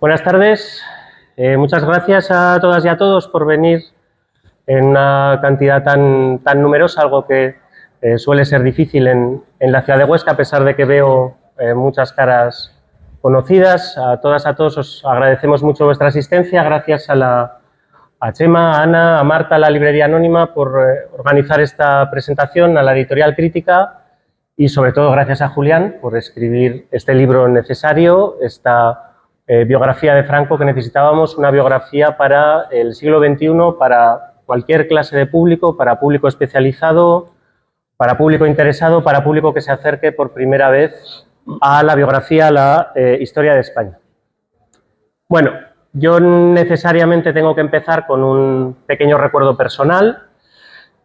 Buenas tardes. Muchas gracias a todas y a todos por venir en una cantidad tan numerosa, algo que suele ser difícil en la ciudad de Huesca, a pesar de que veo muchas caras conocidas. A todas, a todos os agradecemos mucho vuestra asistencia. Gracias a Chema, a Ana, a Marta, a la Librería Anónima por organizar esta presentación, a la Editorial Crítica y sobre todo gracias a Julián por escribir este libro necesario, esta biografía de Franco que necesitábamos, una biografía para el siglo XXI, para cualquier clase de público, para público especializado, para público interesado, para público que se acerque por primera vez a la biografía, a la historia de España. Bueno, yo necesariamente tengo que empezar con un pequeño recuerdo personal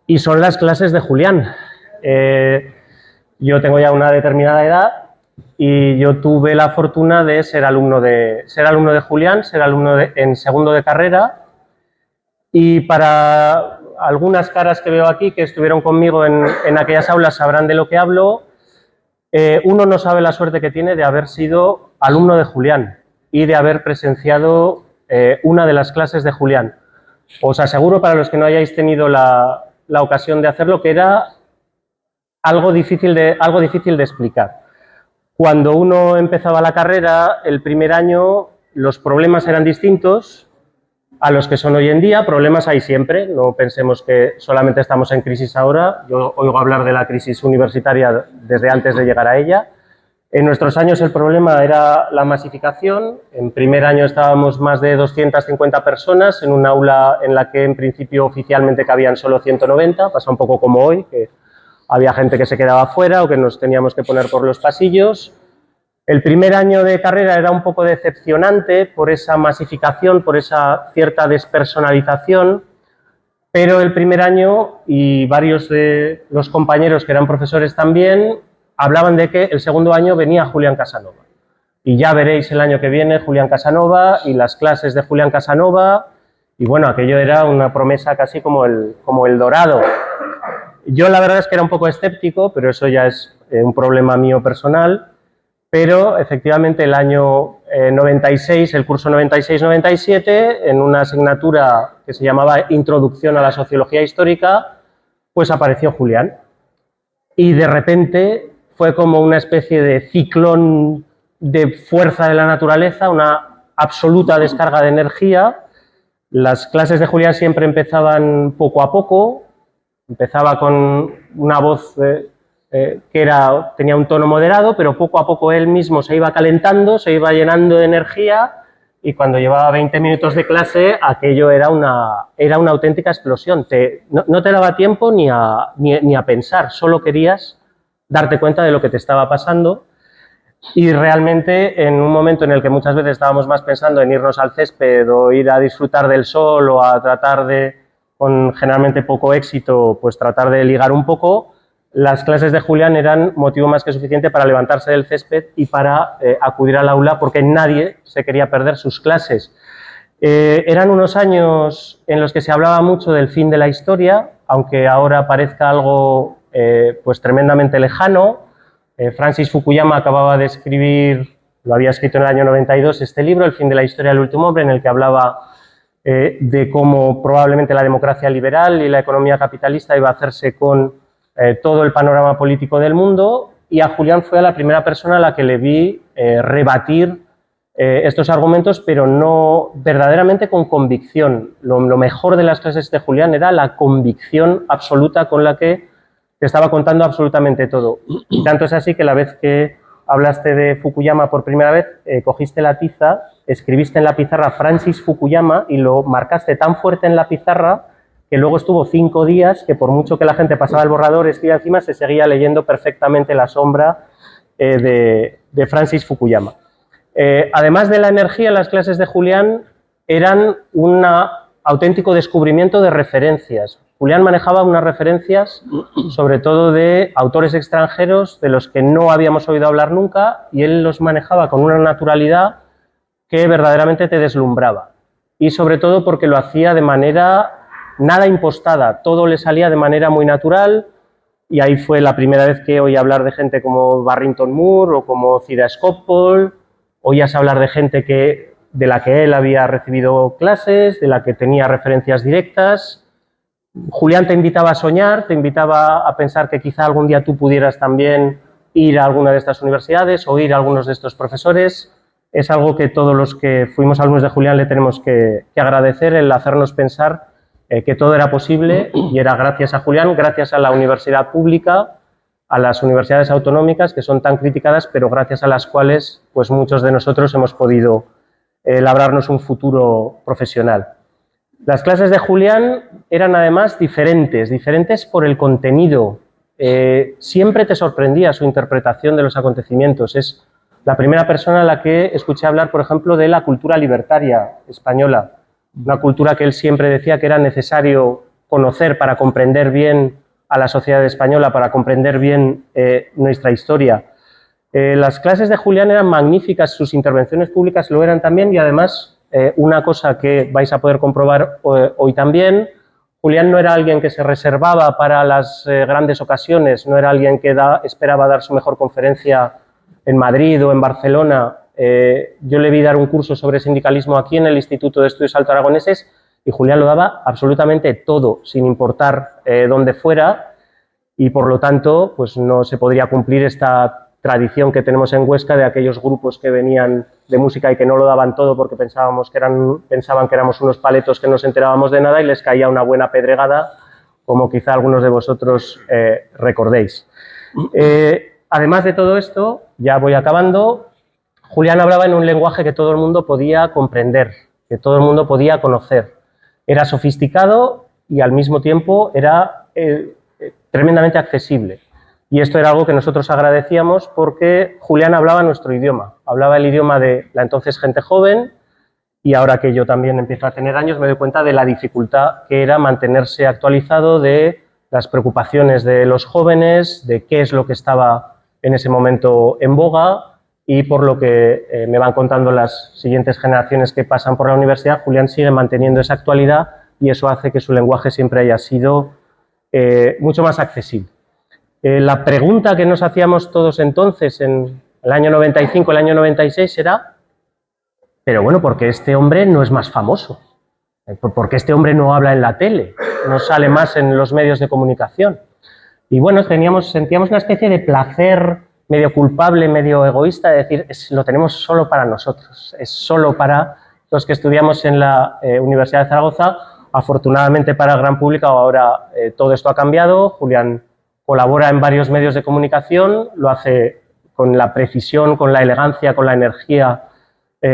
y son las clases de Julián. Yo tengo ya una determinada edad y yo tuve la fortuna de ser alumno de Julián, ser alumno en segundo de carrera, y para algunas caras que veo aquí que estuvieron conmigo en aquellas aulas sabrán de lo que hablo. Uno no sabe la suerte que tiene de haber sido alumno de Julián y de haber presenciado una de las clases de Julián. Os aseguro, para los que no hayáis tenido la ocasión de hacerlo, que era algo difícil de explicar. Cuando uno empezaba la carrera, el primer año, los problemas eran distintos a los que son hoy en día. Problemas hay siempre, no pensemos que solamente estamos en crisis ahora. Yo oigo hablar de la crisis universitaria desde antes de llegar a ella. En nuestros años el problema era la masificación. En primer año estábamos más de 250 personas en un aula en la que en principio oficialmente cabían solo 190, pasa un poco como hoy, que había gente que se quedaba fuera o que nos teníamos que poner por los pasillos. El primer año de carrera era un poco decepcionante por esa masificación, por esa cierta despersonalización, pero el primer año, y varios de los compañeros que eran profesores también, hablaban de que el segundo año venía Julián Casanova. Y ya veréis el año que viene Julián Casanova y las clases de Julián Casanova, y bueno, aquello era una promesa casi como el Dorado. Yo la verdad es que era un poco escéptico, pero eso ya es un problema mío personal, pero efectivamente el año 96, el curso 96-97, en una asignatura que se llamaba Introducción a la Sociología Histórica, pues apareció Julián. Y de repente fue como una especie de ciclón de fuerza de la naturaleza, una absoluta descarga de energía. Las clases de Julián siempre empezaban poco a poco. Empezaba con una voz que tenía un tono moderado, pero poco a poco él mismo se iba calentando, se iba llenando de energía, y cuando llevaba 20 minutos de clase aquello era una auténtica explosión. No te daba tiempo ni a pensar, solo querías darte cuenta de lo que te estaba pasando. Y realmente en un momento en el que muchas veces estábamos más pensando en irnos al césped o ir a disfrutar del sol o a tratar de, con generalmente poco éxito, pues tratar de ligar un poco, las clases de Julián eran motivo más que suficiente para levantarse del césped y para acudir al aula, porque nadie se quería perder sus clases. Eran unos años en los que se hablaba mucho del fin de la historia, aunque ahora parezca algo pues tremendamente lejano. Francis Fukuyama acababa de escribir, lo había escrito en el año 92, este libro, El fin de la historia del último hombre, en el que hablaba de cómo probablemente la democracia liberal y la economía capitalista iba a hacerse con todo el panorama político del mundo, y a Julián fue a la primera persona a la que le vi rebatir estos argumentos, pero no verdaderamente con convicción. Lo mejor de las clases de Julián era la convicción absoluta con la que te estaba contando absolutamente todo. Y tanto es así que la vez que hablaste de Fukuyama por primera vez, cogiste la tiza, escribiste en la pizarra Francis Fukuyama y lo marcaste tan fuerte en la pizarra que luego estuvo 5 días que, por mucho que la gente pasaba el borrador, escribía encima, se seguía leyendo perfectamente la sombra de Francis Fukuyama. Además de la energía, las clases de Julián eran un auténtico descubrimiento de referencias. Julián manejaba unas referencias, sobre todo de autores extranjeros de los que no habíamos oído hablar nunca, y él los manejaba con una naturalidad que verdaderamente te deslumbraba. Y sobre todo porque lo hacía de manera nada impostada, todo le salía de manera muy natural. y ahí fue la primera vez que oí hablar de gente como Barrington Moore o como Cida Skocpol. Oías hablar de gente de la que él había recibido clases, de la que tenía referencias directas. Julián te invitaba a soñar, te invitaba a pensar que quizá algún día tú pudieras también ir a alguna de estas universidades o ir a algunos de estos profesores. Es algo que todos los que fuimos alumnos de Julián le tenemos que agradecer, el hacernos pensar que todo era posible, y era gracias a Julián, gracias a la universidad pública, a las universidades autonómicas que son tan criticadas, pero gracias a las cuales pues muchos de nosotros hemos podido labrarnos un futuro profesional. Las clases de Julián eran además diferentes por el contenido. Siempre te sorprendía su interpretación de los acontecimientos. Es la primera persona a la que escuché hablar, por ejemplo, de la cultura libertaria española, una cultura que él siempre decía que era necesario conocer para comprender bien a la sociedad española, para comprender bien nuestra historia. Las clases de Julián eran magníficas, sus intervenciones públicas lo eran también, y además una cosa que vais a poder comprobar hoy también: Julián no era alguien que se reservaba para las grandes ocasiones, no era alguien que esperaba dar su mejor conferencia en Madrid o en Barcelona. Yo le vi dar un curso sobre sindicalismo aquí en el Instituto de Estudios Alto Aragoneses y Julián lo daba absolutamente todo, sin importar dónde fuera, y por lo tanto pues no se podría cumplir esta tradición que tenemos en Huesca de aquellos grupos que venían de música y que no lo daban todo porque pensaban que éramos unos paletos que no nos enterábamos de nada y les caía una buena pedregada, como quizá algunos de vosotros recordéis. Además de todo esto, ya voy acabando, Julián hablaba en un lenguaje que todo el mundo podía comprender, que todo el mundo podía conocer. Era sofisticado y al mismo tiempo era tremendamente accesible. Y esto era algo que nosotros agradecíamos porque Julián hablaba nuestro idioma, hablaba el idioma de la entonces gente joven, y ahora que yo también empiezo a tener años me doy cuenta de la dificultad que era mantenerse actualizado de las preocupaciones de los jóvenes, de qué es lo que estaba en ese momento en boga, y por lo que me van contando las siguientes generaciones que pasan por la universidad, Julián sigue manteniendo esa actualidad y eso hace que su lenguaje siempre haya sido mucho más accesible. La pregunta que nos hacíamos todos entonces, en el año 95, el año 96, era: pero bueno, ¿por qué este hombre no es más famoso? ¿Por qué este hombre no habla en la tele? ¿No sale más en los medios de comunicación? Y bueno, sentíamos una especie de placer medio culpable, medio egoísta, de decir, lo tenemos solo para nosotros, es solo para los que estudiamos en la Universidad de Zaragoza. Afortunadamente para el gran público ahora todo esto ha cambiado. Julián colabora en varios medios de comunicación, lo hace con la precisión, con la elegancia, con la energía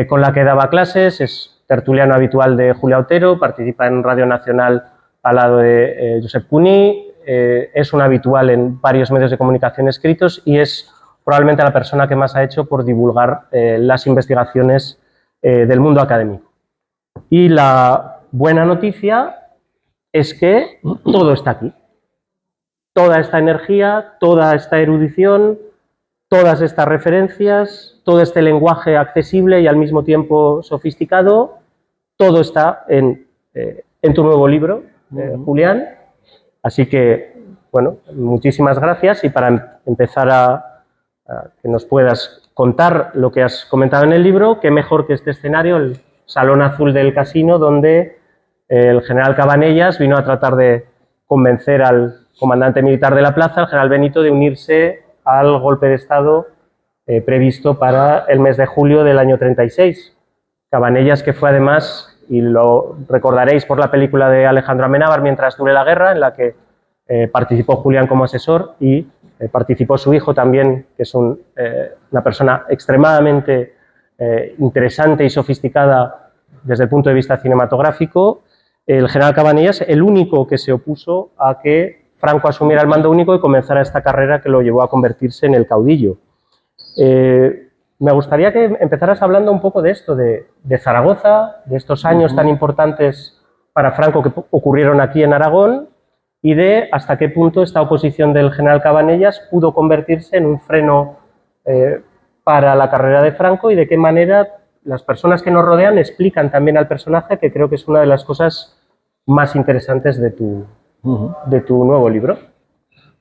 con la que daba clases, es tertuliano habitual de Julia Otero, participa en Radio Nacional al lado de Josep Cuní, es un habitual en varios medios de comunicación escritos y es probablemente la persona que más ha hecho por divulgar las investigaciones del mundo académico. Y la buena noticia es que todo está aquí. Toda esta energía, toda esta erudición, todas estas referencias, todo este lenguaje accesible y al mismo tiempo sofisticado, todo está en tu nuevo libro, Julián. Así que, bueno, muchísimas gracias, y para empezar a que nos puedas contar lo que has comentado en el libro, qué mejor que este escenario, el Salón Azul del Casino, donde el general Cabanellas vino a tratar de convencer al comandante militar de la plaza, el general Benito, de unirse al golpe de Estado previsto para el mes de julio del año 36. Cabanellas, que fue además, y lo recordaréis por la película de Alejandro Amenábar, Mientras dure la guerra, en la que participó Julián como asesor y participó su hijo también, que es una persona extremadamente interesante y sofisticada desde el punto de vista cinematográfico. El general Cabanellas, el único que se opuso a que Franco asumiera el mando único y comenzara esta carrera que lo llevó a convertirse en el caudillo. Me gustaría que empezaras hablando un poco de esto, de Zaragoza, de estos años tan importantes para Franco que ocurrieron aquí en Aragón, y de hasta qué punto esta oposición del general Cabanellas pudo convertirse en un freno para la carrera de Franco, y de qué manera las personas que nos rodean explican también al personaje, que creo que es una de las cosas más interesantes de tu nuevo libro.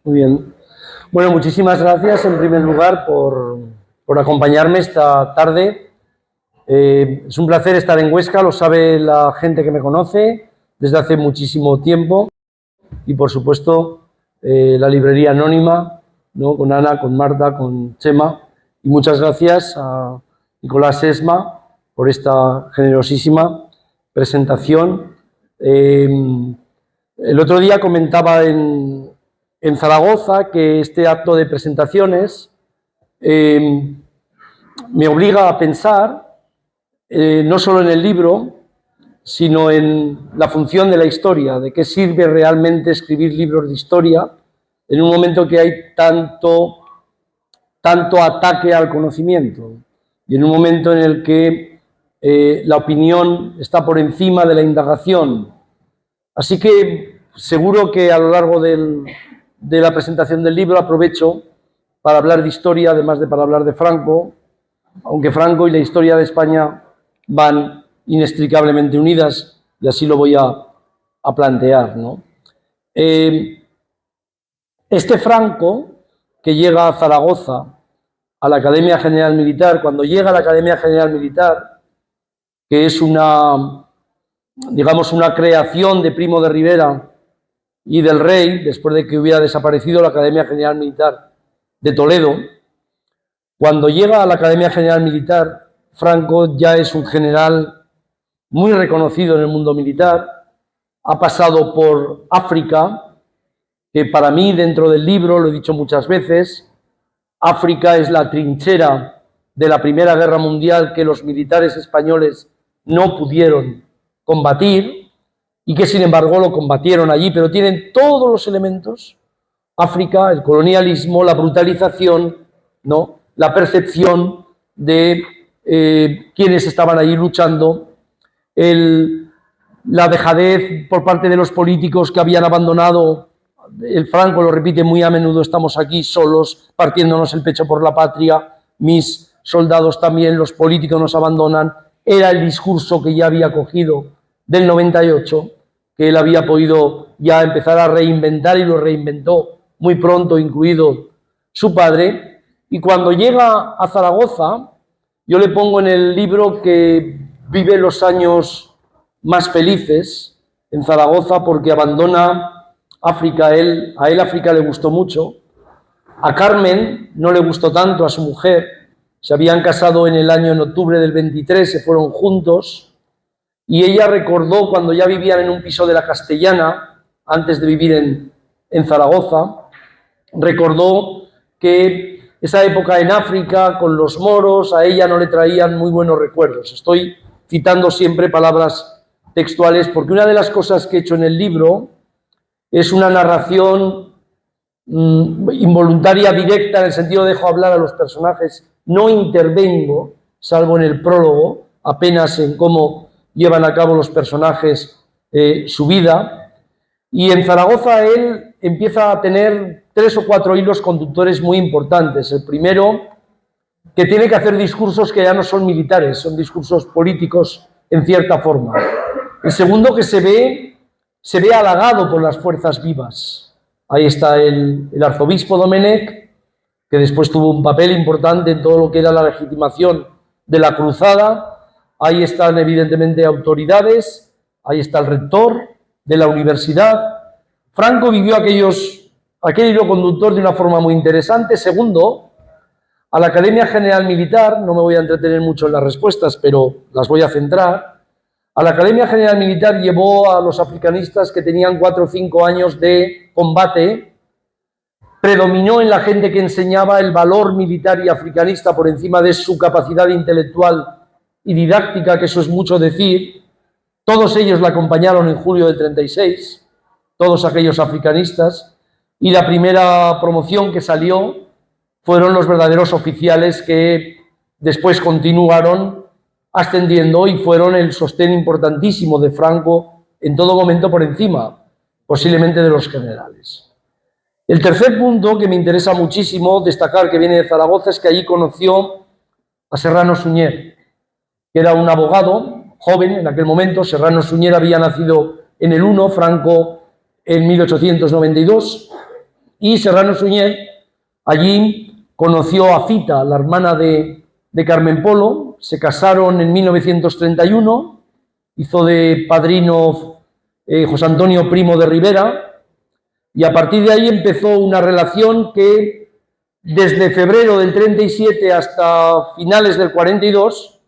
Muy bien. Bueno, muchísimas gracias en primer lugar por acompañarme esta tarde. Es un placer estar en Huesca, lo sabe la gente que me conoce desde hace muchísimo tiempo y por supuesto la librería Anónima, ¿no? Con Ana, con Marta, con Chema, y muchas gracias a Nicolás Esma por esta generosísima presentación. El otro día comentaba en Zaragoza que este acto de presentaciones me obliga a pensar no solo en el libro, sino en la función de la historia, de qué sirve realmente escribir libros de historia en un momento que hay tanto ataque al conocimiento y en un momento en el que la opinión está por encima de la indagación. Así que seguro que a lo largo de la presentación del libro aprovecho para hablar de historia, además de para hablar de Franco, aunque Franco y la historia de España van inextricablemente unidas, y así lo voy a plantear, ¿no? Este Franco, que llega a Zaragoza, a la Academia General Militar, cuando llega a la Academia General Militar, que es digamos, una creación de Primo de Rivera y del Rey, después de que hubiera desaparecido la Academia General Militar de Toledo, cuando llega a la Academia General Militar, Franco ya es un general muy reconocido en el mundo militar, ha pasado por África, que para mí, dentro del libro, lo he dicho muchas veces, África es la trinchera de la Primera Guerra Mundial que los militares españoles no pudieron combatir y que sin embargo lo combatieron allí, pero tienen todos los elementos, África, el colonialismo, la brutalización, ¿no? La percepción de quienes estaban allí luchando, la dejadez por parte de los políticos que habían abandonado. El Franco lo repite muy a menudo: estamos aquí solos, partiéndonos el pecho por la patria, mis soldados también, los políticos nos abandonan. Era el discurso que ya había cogido del 98, que él había podido ya empezar a reinventar y lo reinventó muy pronto, incluido su padre. Y cuando llega a Zaragoza, yo le pongo en el libro que vive los años más felices en Zaragoza porque abandona África. A él África le gustó mucho. A Carmen no le gustó tanto, a su mujer. Se habían casado en octubre del 23, se fueron juntos. Y ella recordó cuando ya vivían en un piso de la Castellana, antes de vivir en Zaragoza, recordó que esa época en África, con los moros, a ella no le traían muy buenos recuerdos. Estoy citando siempre palabras textuales porque una de las cosas que he hecho en el libro es una narración involuntaria, directa, en el sentido de dejo hablar a los personajes, no intervengo, salvo en el prólogo, apenas en cómo llevan a cabo los personajes su vida. Y en Zaragoza él empieza a tener 3 o 4 hilos conductores muy importantes. El primero, que tiene que hacer discursos que ya no son militares, son discursos políticos en cierta forma. El segundo, que se ve halagado por las fuerzas vivas. Ahí está el arzobispo Domenech, que después tuvo un papel importante en todo lo que era la legitimación de la cruzada. Ahí están evidentemente autoridades, ahí está el rector de la universidad. Franco vivió aquel hilo conductor de una forma muy interesante. Segundo, a la Academia General Militar, no me voy a entretener mucho en las respuestas, pero las voy a centrar. A la Academia General Militar llevó a los africanistas que tenían 4 o 5 años de combate. Predominó en la gente que enseñaba el valor militar y africanista por encima de su capacidad intelectual y didáctica, que eso es mucho decir. Todos ellos la acompañaron en julio del 36, todos aquellos africanistas, y la primera promoción que salió fueron los verdaderos oficiales que después continuaron ascendiendo y fueron el sostén importantísimo de Franco en todo momento, por encima posiblemente de los generales. El tercer punto que me interesa muchísimo destacar, que viene de Zaragoza, es que allí conoció a Serrano Suñer, que era un abogado joven en aquel momento. Serrano Suñer había nacido en el 1, Franco en 1892, Y Serrano Suñer allí conoció a Fita, la hermana de Carmen Polo, se casaron en 1931, hizo de padrino José Antonio Primo de Rivera, y a partir de ahí empezó una relación que desde febrero del 37 hasta finales del 42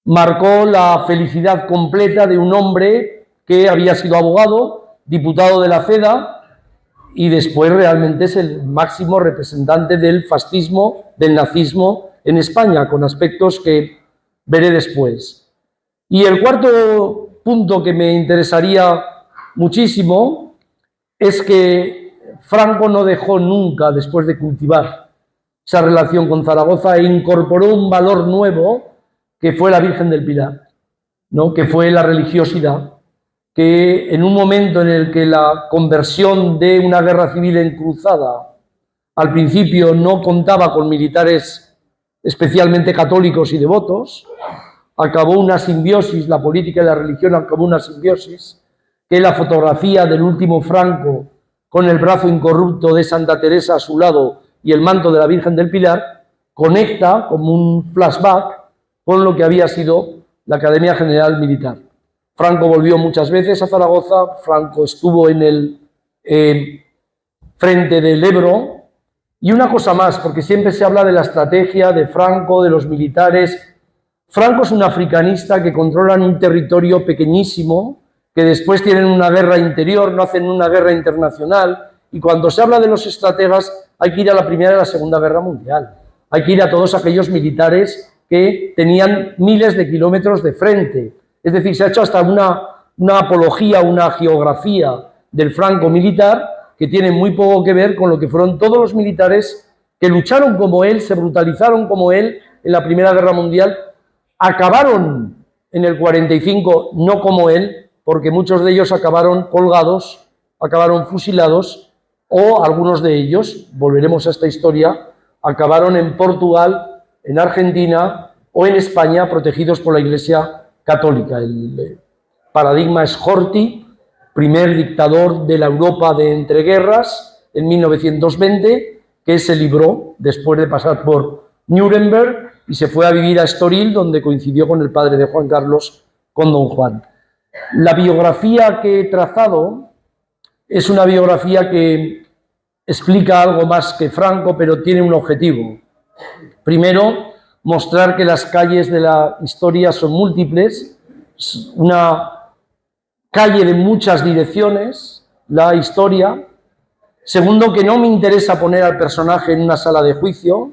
marcó la felicidad completa de un hombre que había sido abogado, diputado de la CEDA, y después realmente es el máximo representante del fascismo, del nazismo en España, con aspectos que veré después. Y el cuarto punto que me interesaría muchísimo es que Franco no dejó nunca, después de cultivar esa relación con Zaragoza, e incorporó un valor nuevo que fue la Virgen del Pilar, ¿no? Que fue la religiosidad, que en un momento en el que la conversión de una guerra civil encruzada al principio no contaba con militares especialmente católicos y devotos, acabó una simbiosis, la política y la religión acabó una simbiosis, que la fotografía del último Franco con el brazo incorrupto de Santa Teresa a su lado y el manto de la Virgen del Pilar conecta como un flashback con lo que había sido la Academia General Militar. Franco volvió muchas veces a Zaragoza, Franco estuvo en el frente del Ebro, y una cosa más, porque siempre se habla de la estrategia de Franco, de los militares. Franco es un africanista que controlan un territorio pequeñísimo, que después tienen una guerra interior, no hacen una guerra internacional, y cuando se habla de los estrategas hay que ir a la Primera y la Segunda Guerra Mundial, hay que ir a todos aquellos militares que tenían miles de kilómetros de frente. Es decir, se ha hecho hasta una apología, una geografía del Franco militar que tiene muy poco que ver con lo que fueron todos los militares que lucharon como él, se brutalizaron como él en la Primera Guerra Mundial, acabaron en el 45 no como él, porque muchos de ellos acabaron colgados, acabaron fusilados, o algunos de ellos, volveremos a esta historia, acabaron en Portugal, en Argentina o en España, protegidos por la Iglesia Católica. El paradigma es Horthy, primer dictador de la Europa de entreguerras en 1920, que se libró después de pasar por Nuremberg y se fue a vivir a Estoril, donde coincidió con el padre de Juan Carlos, con don Juan. La biografía que he trazado es una biografía que explica algo más que Franco, pero tiene un objetivo. Primero, mostrar que las calles de la historia son múltiples, una calle de muchas direcciones, la historia. Segundo, que no me interesa poner al personaje en una sala de juicio,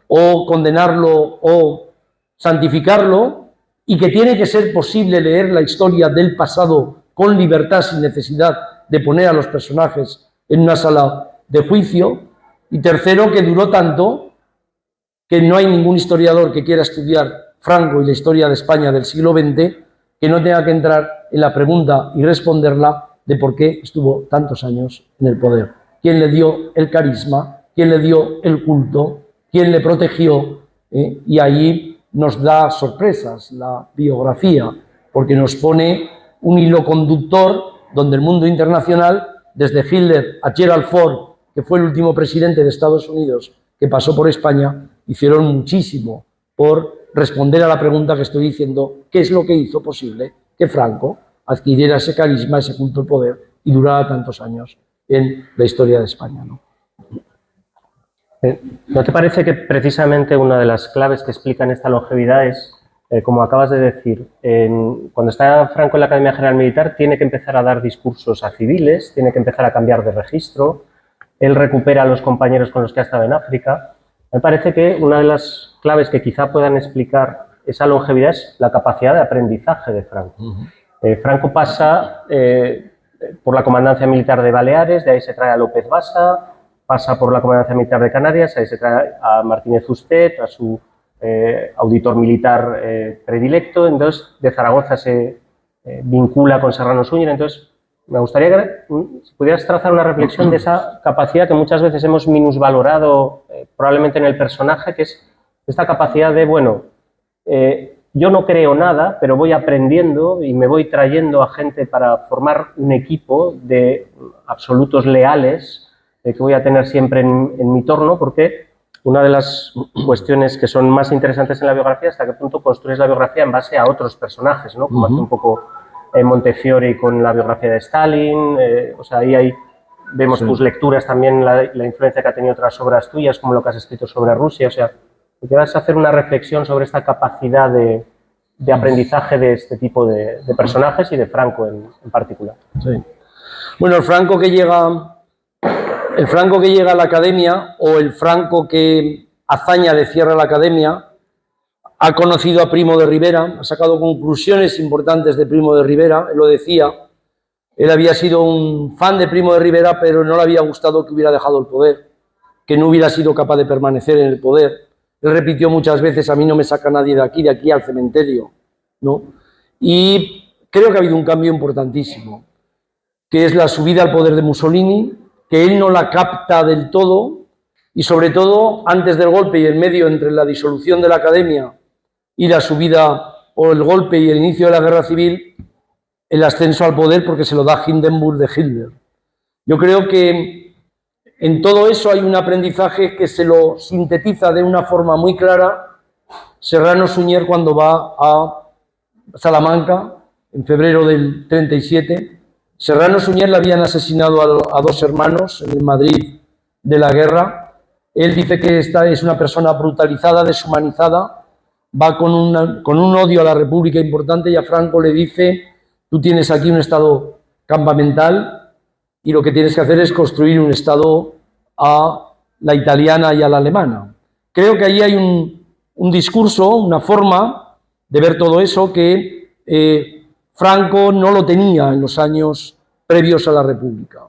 o condenarlo o santificarlo, y que tiene que ser posible leer la historia del pasado con libertad, sin necesidad de poner a los personajes en una sala de juicio. Y tercero, que duró tanto que no hay ningún historiador que quiera estudiar Franco y la historia de España del siglo XX que no tenga que entrar en la pregunta y responderla de por qué estuvo tantos años en el poder. ¿Quién le dio el carisma? ¿Quién le dio el culto? ¿Quién le protegió? Y ahí nos da sorpresas la biografía, porque nos pone un hilo conductor donde el mundo internacional, desde Hitler a Gerald Ford, que fue el último presidente de Estados Unidos que pasó por España, hicieron muchísimo por responder a la pregunta que estoy diciendo: ¿qué es lo que hizo posible que Franco adquiriera ese carisma, ese culto al poder y durara tantos años en la historia de España, ¿no? ¿No te parece que precisamente una de las claves que explican esta longevidad es, como acabas de decir, cuando está Franco en la Academia General Militar tiene que empezar a dar discursos a civiles, tiene que empezar a cambiar de registro, él recupera a los compañeros con los que ha estado en África? Me parece que una de las claves que quizá puedan explicar esa longevidad es la capacidad de aprendizaje de Franco. Franco pasa por la Comandancia Militar de Baleares, de ahí se trae a López Basa, pasa por la Comandancia Militar de Canarias, ahí se trae a Martínez Usted, a su auditor militar predilecto. Entonces de Zaragoza se vincula con Serrano Suñer. Entonces me gustaría que si pudieras trazar una reflexión de esa capacidad que muchas veces hemos minusvalorado probablemente en el personaje, que es esta capacidad de, bueno, yo no creo nada, pero voy aprendiendo y me voy trayendo a gente para formar un equipo de absolutos leales que voy a tener siempre en mi torno, porque una de las cuestiones que son más interesantes en la biografía es hasta qué punto construyes la biografía en base a otros personajes, ¿no? Como hace un poco Montefiore con la biografía de Stalin, o sea, ahí vemos tus lecturas también, la influencia que ha tenido otras obras tuyas, como lo que has escrito sobre Rusia, o sea, que vas a hacer una reflexión sobre esta capacidad de aprendizaje de este tipo de personajes y de Franco en particular. Sí. Bueno, el Franco que llega a la academia, o el Franco que hazaña le cierra la academia, ha conocido a Primo de Rivera, ha sacado conclusiones importantes de Primo de Rivera, él lo decía, él había sido un fan de Primo de Rivera, pero no le había gustado que hubiera dejado el poder, que no hubiera sido capaz de permanecer en el poder. Él repitió muchas veces, a mí no me saca nadie de aquí al cementerio, ¿no? Y creo que ha habido un cambio importantísimo, que es la subida al poder de Mussolini, que él no la capta del todo, y sobre todo antes del golpe y en medio entre la disolución de la academia y la subida o el golpe y el inicio de la guerra civil, el ascenso al poder, porque se lo da Hindenburg de Hitler. Yo creo que en todo eso hay un aprendizaje que se lo sintetiza de una forma muy clara Serrano Suñer cuando va a Salamanca en febrero del 37. Serrano Suñer le habían asesinado a dos hermanos en el Madrid de la guerra. Él dice que esta es una persona brutalizada, deshumanizada, va con un odio a la República importante, y a Franco le dice: tú tienes aquí un estado campamental y lo que tienes que hacer es construir un estado a la italiana y a la alemana. Creo que ahí hay un discurso, una forma de ver todo eso que Franco no lo tenía en los años previos a la República.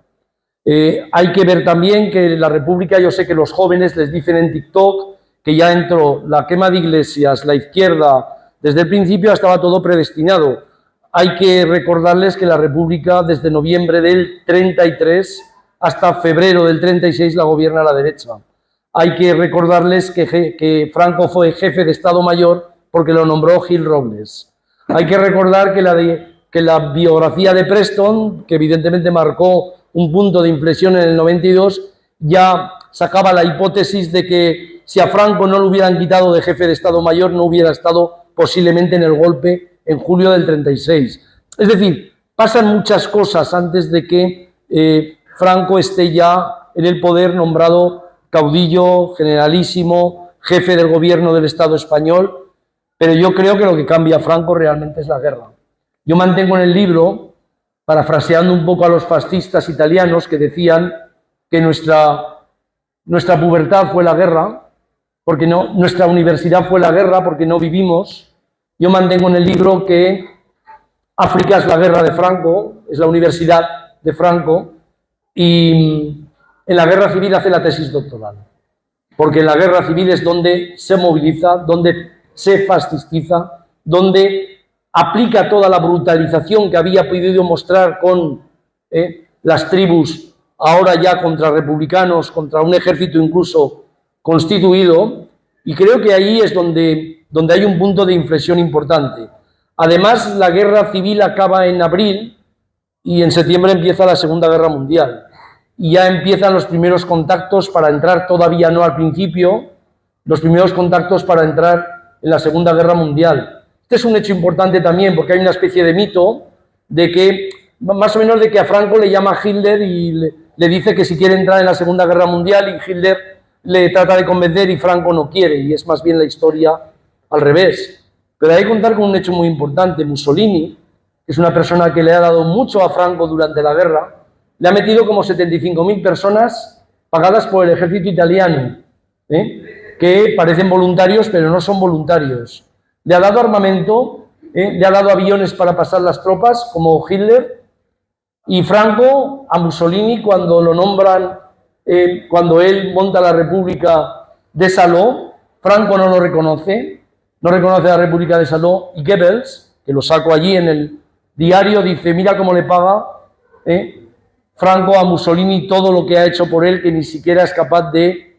Hay que ver también que la República, yo sé que los jóvenes les dicen en TikTok que ya entró la quema de iglesias, la izquierda, desde el principio estaba todo predestinado. Hay que recordarles que la República desde noviembre del 33 hasta febrero del 36 la gobierna la derecha. Hay que recordarles que Franco fue jefe de Estado Mayor porque lo nombró Gil Robles. Hay que recordar que la biografía de Preston, que evidentemente marcó un punto de inflexión en el 92, ya sacaba la hipótesis de que si a Franco no lo hubieran quitado de jefe de Estado Mayor, no hubiera estado posiblemente en el golpe en julio del 36. Es decir, pasan muchas cosas antes de que Franco esté ya en el poder, nombrado caudillo, generalísimo, jefe del gobierno del Estado español, pero yo creo que lo que cambia a Franco realmente es la guerra. Yo mantengo en el libro, parafraseando un poco a los fascistas italianos que decían que nuestra pubertad fue la guerra, porque no, nuestra universidad fue la guerra porque no vivimos. Yo mantengo en el libro que África es la guerra de Franco, es la universidad de Franco, y en la guerra civil hace la tesis doctoral, porque en la guerra civil es donde se moviliza, donde se fascistiza, donde aplica toda la brutalización que había podido mostrar con las tribus, ahora ya contra republicanos, contra un ejército incluso constituido, y creo que ahí es donde hay un punto de inflexión importante. Además, la guerra civil acaba en abril y en septiembre empieza la Segunda Guerra Mundial. Y ya empiezan los primeros contactos para entrar, todavía no al principio, los primeros contactos para entrar en la Segunda Guerra Mundial. Este es un hecho importante también, porque hay una especie de mito de que, más o menos, de que a Franco le llama Hitler y le dice que si quiere entrar en la Segunda Guerra Mundial, y Hitler le trata de convencer y Franco no quiere, y es más bien la historia al revés. Pero hay que contar con un hecho muy importante. Mussolini, que es una persona que le ha dado mucho a Franco durante la guerra, le ha metido como 75.000 personas pagadas por el ejército italiano, que parecen voluntarios, pero no son voluntarios. Le ha dado armamento, le ha dado aviones para pasar las tropas, como Hitler, y Franco a Mussolini, cuando lo nombran, cuando él monta la República de Saló, Franco no lo reconoce, no reconoce la República de Saló, y Goebbels, que lo saco allí en el diario, dice: mira cómo le paga Franco a Mussolini todo lo que ha hecho por él, que ni siquiera es capaz de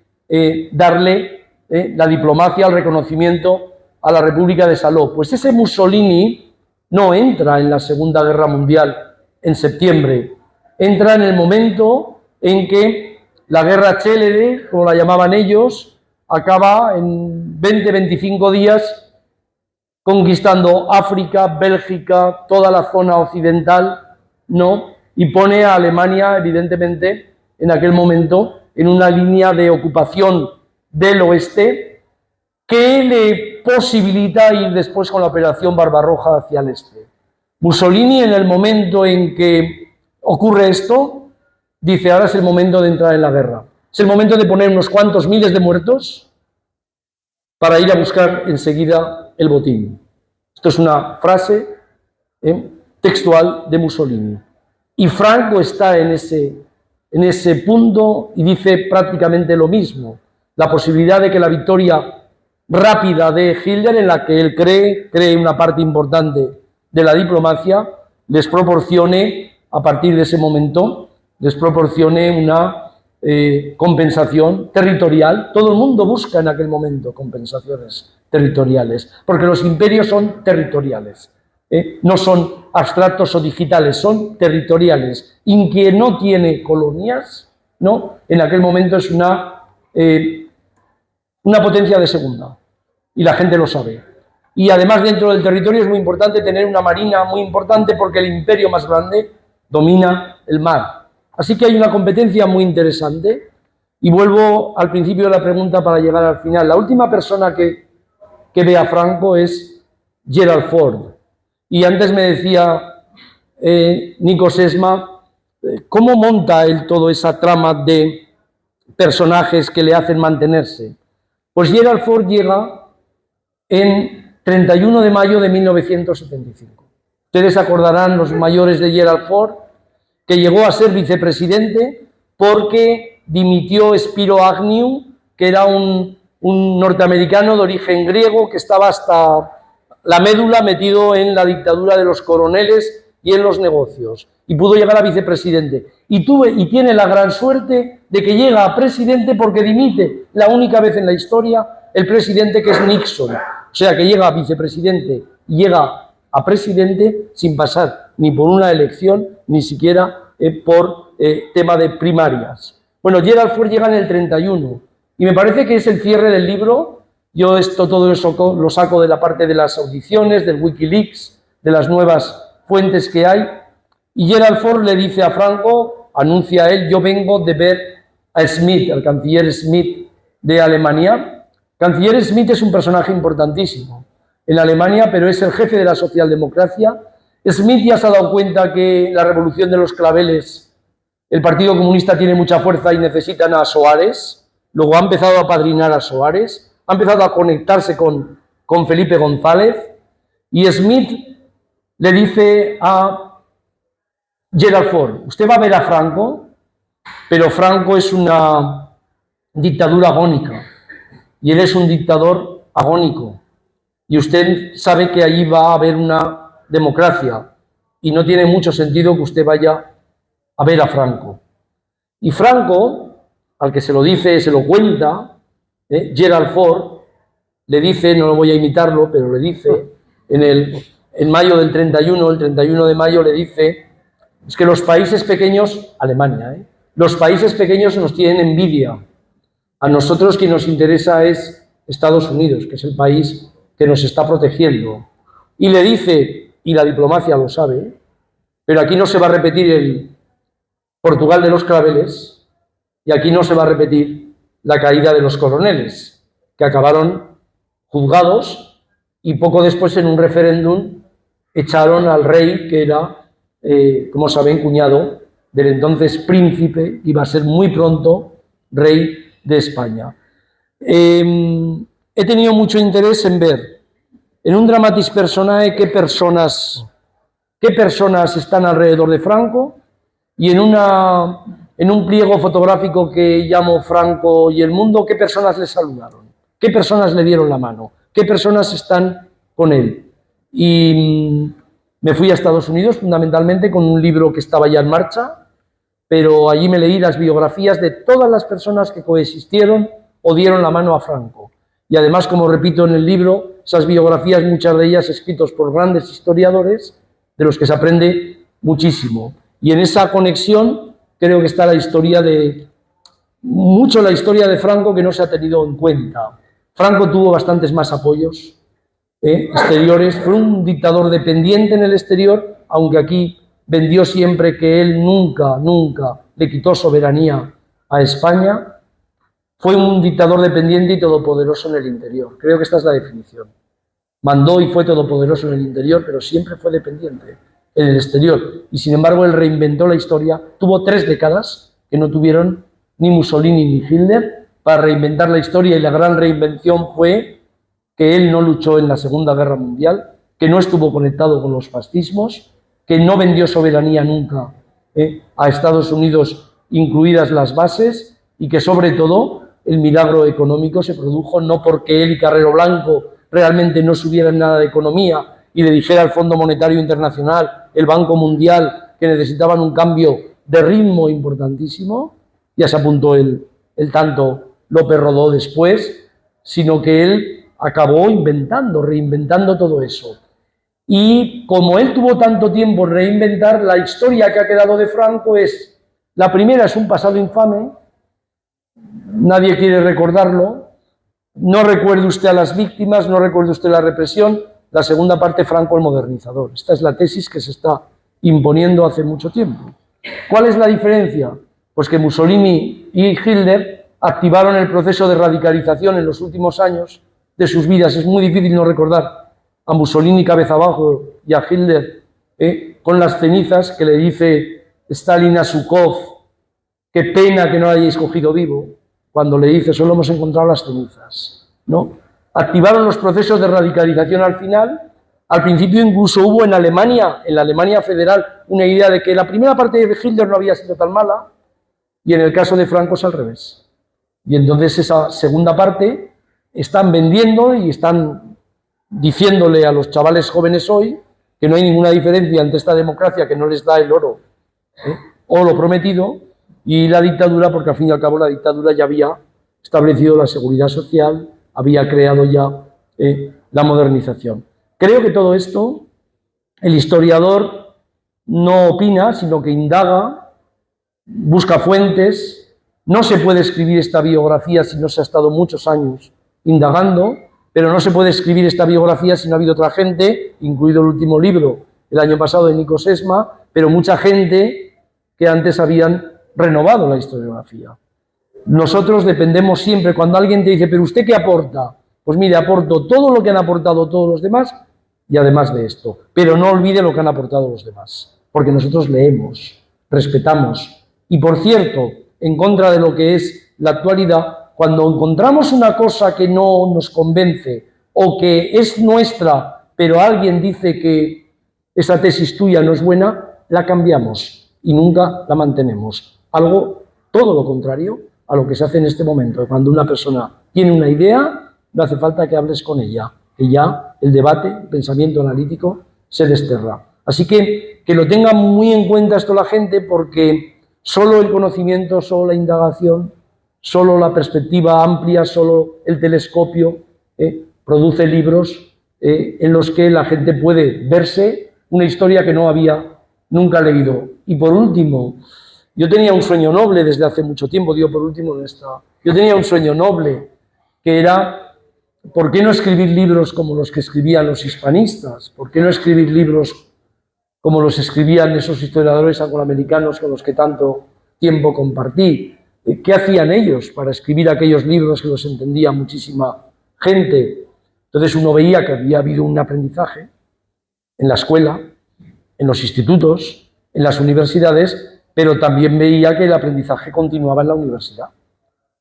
darle la diplomacia, el reconocimiento a la República de Saló. Pues ese Mussolini no entra en la Segunda Guerra Mundial en septiembre, entra en el momento en que La guerra célere, como la llamaban ellos, acaba en 20-25 días conquistando África, Bélgica, toda la zona occidental, ¿no? Y pone a Alemania, evidentemente, en aquel momento, en una línea de ocupación del oeste que le posibilita ir después con la operación Barbarroja hacia el este. Mussolini, en el momento en que ocurre esto, dice, ahora es el momento de entrar en la guerra. Es el momento de poner unos cuantos miles de muertos para ir a buscar enseguida el botín. Esto es una frase textual de Mussolini. Y Franco está en ese punto y dice prácticamente lo mismo. La posibilidad de que la victoria rápida de Hitler, en la que él cree una parte importante de la diplomacia, les proporcione, a partir de ese momento, les proporcione una compensación territorial. Todo el mundo busca en aquel momento compensaciones territoriales, porque los imperios son territoriales, no son abstractos o digitales, son territoriales. Y quien no tiene colonias, ¿no? En aquel momento es una potencia de segunda, y la gente lo sabe. Y además dentro del territorio es muy importante tener una marina muy importante, porque el imperio más grande domina el mar. Así que hay una competencia muy interesante, y vuelvo al principio de la pregunta para llegar al final. La última persona que ve a Franco es Gerald Ford. Y antes me decía Nico Sesma, ¿cómo monta él toda esa trama de personajes que le hacen mantenerse? Pues Gerald Ford llega en 31 de mayo de 1975. Ustedes acordarán, los mayores de Gerald Ford, que llegó a ser vicepresidente porque dimitió Spiro Agnew, que era un norteamericano de origen griego que estaba hasta la médula metido en la dictadura de los coroneles y en los negocios, y pudo llegar a vicepresidente. Y tiene la gran suerte de que llega a presidente porque dimite la única vez en la historia el presidente, que es Nixon. O sea, que llega a vicepresidente y llega a presidente sin pasar ni por una elección, ni siquiera por tema de primarias. Bueno, Gerald Ford llega en el 31 y me parece que es el cierre del libro. Yo todo eso lo saco de la parte de las audiciones, del Wikileaks, de las nuevas fuentes que hay. Y Gerald Ford le dice a Franco, anuncia él, yo vengo de ver a Schmidt, al canciller Schmidt de Alemania. Canciller Schmidt es un personaje importantísimo en Alemania, pero es el jefe de la socialdemocracia. Schmidt ya se ha dado cuenta que la revolución de los claveles, el Partido Comunista tiene mucha fuerza y necesitan a Soares. Luego ha empezado a apadrinar a Soares, ha empezado a conectarse con Felipe González, y Schmidt le dice a Gerald Ford, usted va a ver a Franco, pero Franco es una dictadura agónica, y él es un dictador agónico, y usted sabe que allí va a haber una democracia, y no tiene mucho sentido que usted vaya a ver a Franco. Y Franco, al que se lo dice, se lo cuenta, Gerald Ford, le dice, no lo voy a imitarlo, pero le dice, en mayo del 31, el 31 de mayo le dice, es que los países pequeños, Alemania, los países pequeños nos tienen envidia. A nosotros quien nos interesa es Estados Unidos, que es el país que nos está protegiendo. Y le dice, y la diplomacia lo sabe, pero aquí no se va a repetir el Portugal de los claveles, y aquí no se va a repetir la caída de los coroneles, que acabaron juzgados y poco después en un referéndum echaron al rey, que era, como saben, cuñado del entonces príncipe, iba a ser muy pronto rey de España. He tenido mucho interés en ver en un dramatis personae qué personas están alrededor de Franco, y en un pliego fotográfico que llamo Franco y el mundo, qué personas le saludaron, qué personas le dieron la mano, qué personas están con él. Y me fui a Estados Unidos fundamentalmente con un libro que estaba ya en marcha, pero allí me leí las biografías de todas las personas que coexistieron o dieron la mano a Franco. Y además, como repito en el libro, esas biografías, muchas de ellas escritas por grandes historiadores, de los que se aprende muchísimo. Y en esa conexión creo que está la historia de mucho la historia de Franco que no se ha tenido en cuenta. Franco tuvo bastantes más apoyos exteriores, fue un dictador dependiente en el exterior, aunque aquí vendió siempre que él nunca le quitó soberanía a España. Fue un dictador dependiente y todopoderoso en el interior. Creo que esta es la definición. Mandó y fue todopoderoso en el interior, pero siempre fue dependiente en el exterior. Y sin embargo, él reinventó la historia. Tuvo 3 décadas que no tuvieron ni Mussolini ni Hitler para reinventar la historia, y la gran reinvención fue que él no luchó en la Segunda Guerra Mundial, que no estuvo conectado con los fascismos, que no vendió soberanía nunca a Estados Unidos, incluidas las bases, y que sobre todo el milagro económico se produjo no porque él y Carrero Blanco realmente no supieran nada de economía y le dijera al Fondo Monetario Internacional, el Banco Mundial, que necesitaban un cambio de ritmo importantísimo. Ya se apuntó el tanto López Rodó después, sino que él acabó reinventando todo eso. Y como él tuvo tanto tiempo en reinventar, la historia que ha quedado de Franco es, la primera es un pasado infame, nadie quiere recordarlo, no recuerde usted a las víctimas, no recuerde usted la represión. La segunda parte, Franco el modernizador. Esta es la tesis que se está imponiendo hace mucho tiempo. ¿Cuál es la diferencia? Pues que Mussolini y Hitler activaron el proceso de radicalización en los últimos años de sus vidas. Es muy difícil no recordar a Mussolini cabeza abajo y a Hitler con las cenizas, que le dice Stalin a Zhukov: qué pena que no lo hayáis cogido vivo, cuando le dice: solo hemos encontrado las cenizas, ¿no? Activaron los procesos de radicalización al final. Al principio incluso hubo en la Alemania federal, una idea de que la primera parte de Hitler no había sido tan mala, y en el caso de Franco es al revés. Y entonces esa segunda parte están vendiendo y están diciéndole a los chavales jóvenes hoy que no hay ninguna diferencia entre esta democracia que no les da el oro o lo prometido y la dictadura, porque al fin y al cabo la dictadura ya había establecido la seguridad social, había creado ya la modernización. Creo que todo esto el historiador no opina, sino que indaga, busca fuentes. No se puede escribir esta biografía si no se ha estado muchos años indagando, pero no se puede escribir esta biografía si no ha habido otra gente, incluido el último libro el año pasado de Nico Sesma, pero mucha gente que antes habían renovado la historiografía. Nosotros dependemos siempre, cuando alguien te dice: ¿pero usted qué aporta? Pues mire, aporto todo lo que han aportado todos los demás y además de esto, pero no olvide lo que han aportado los demás, porque nosotros leemos, respetamos. Y por cierto, en contra de lo que es la actualidad, cuando encontramos una cosa que no nos convence o que es nuestra, pero alguien dice que esa tesis tuya no es buena, la cambiamos y nunca la mantenemos. Algo, todo lo contrario a lo que se hace en este momento. Cuando una persona tiene una idea, no hace falta que hables con ella, que ya el debate, el pensamiento analítico se desterra. Así que lo tenga muy en cuenta esto la gente, porque solo el conocimiento, solo la indagación, solo la perspectiva amplia, solo el telescopio produce libros en los que la gente puede verse una historia que no había nunca leído. Y por último, yo tenía un sueño noble desde hace mucho tiempo, digo por último en esta. Yo tenía un sueño noble, que era: ¿por qué no escribir libros como los que escribían los hispanistas? ¿Por qué no escribir libros como los escribían esos historiadores angloamericanos con los que tanto tiempo compartí? ¿Qué hacían ellos para escribir aquellos libros que los entendía muchísima gente? Entonces uno veía que había habido un aprendizaje en la escuela, en los institutos, en las universidades, pero también veía que el aprendizaje continuaba en la universidad.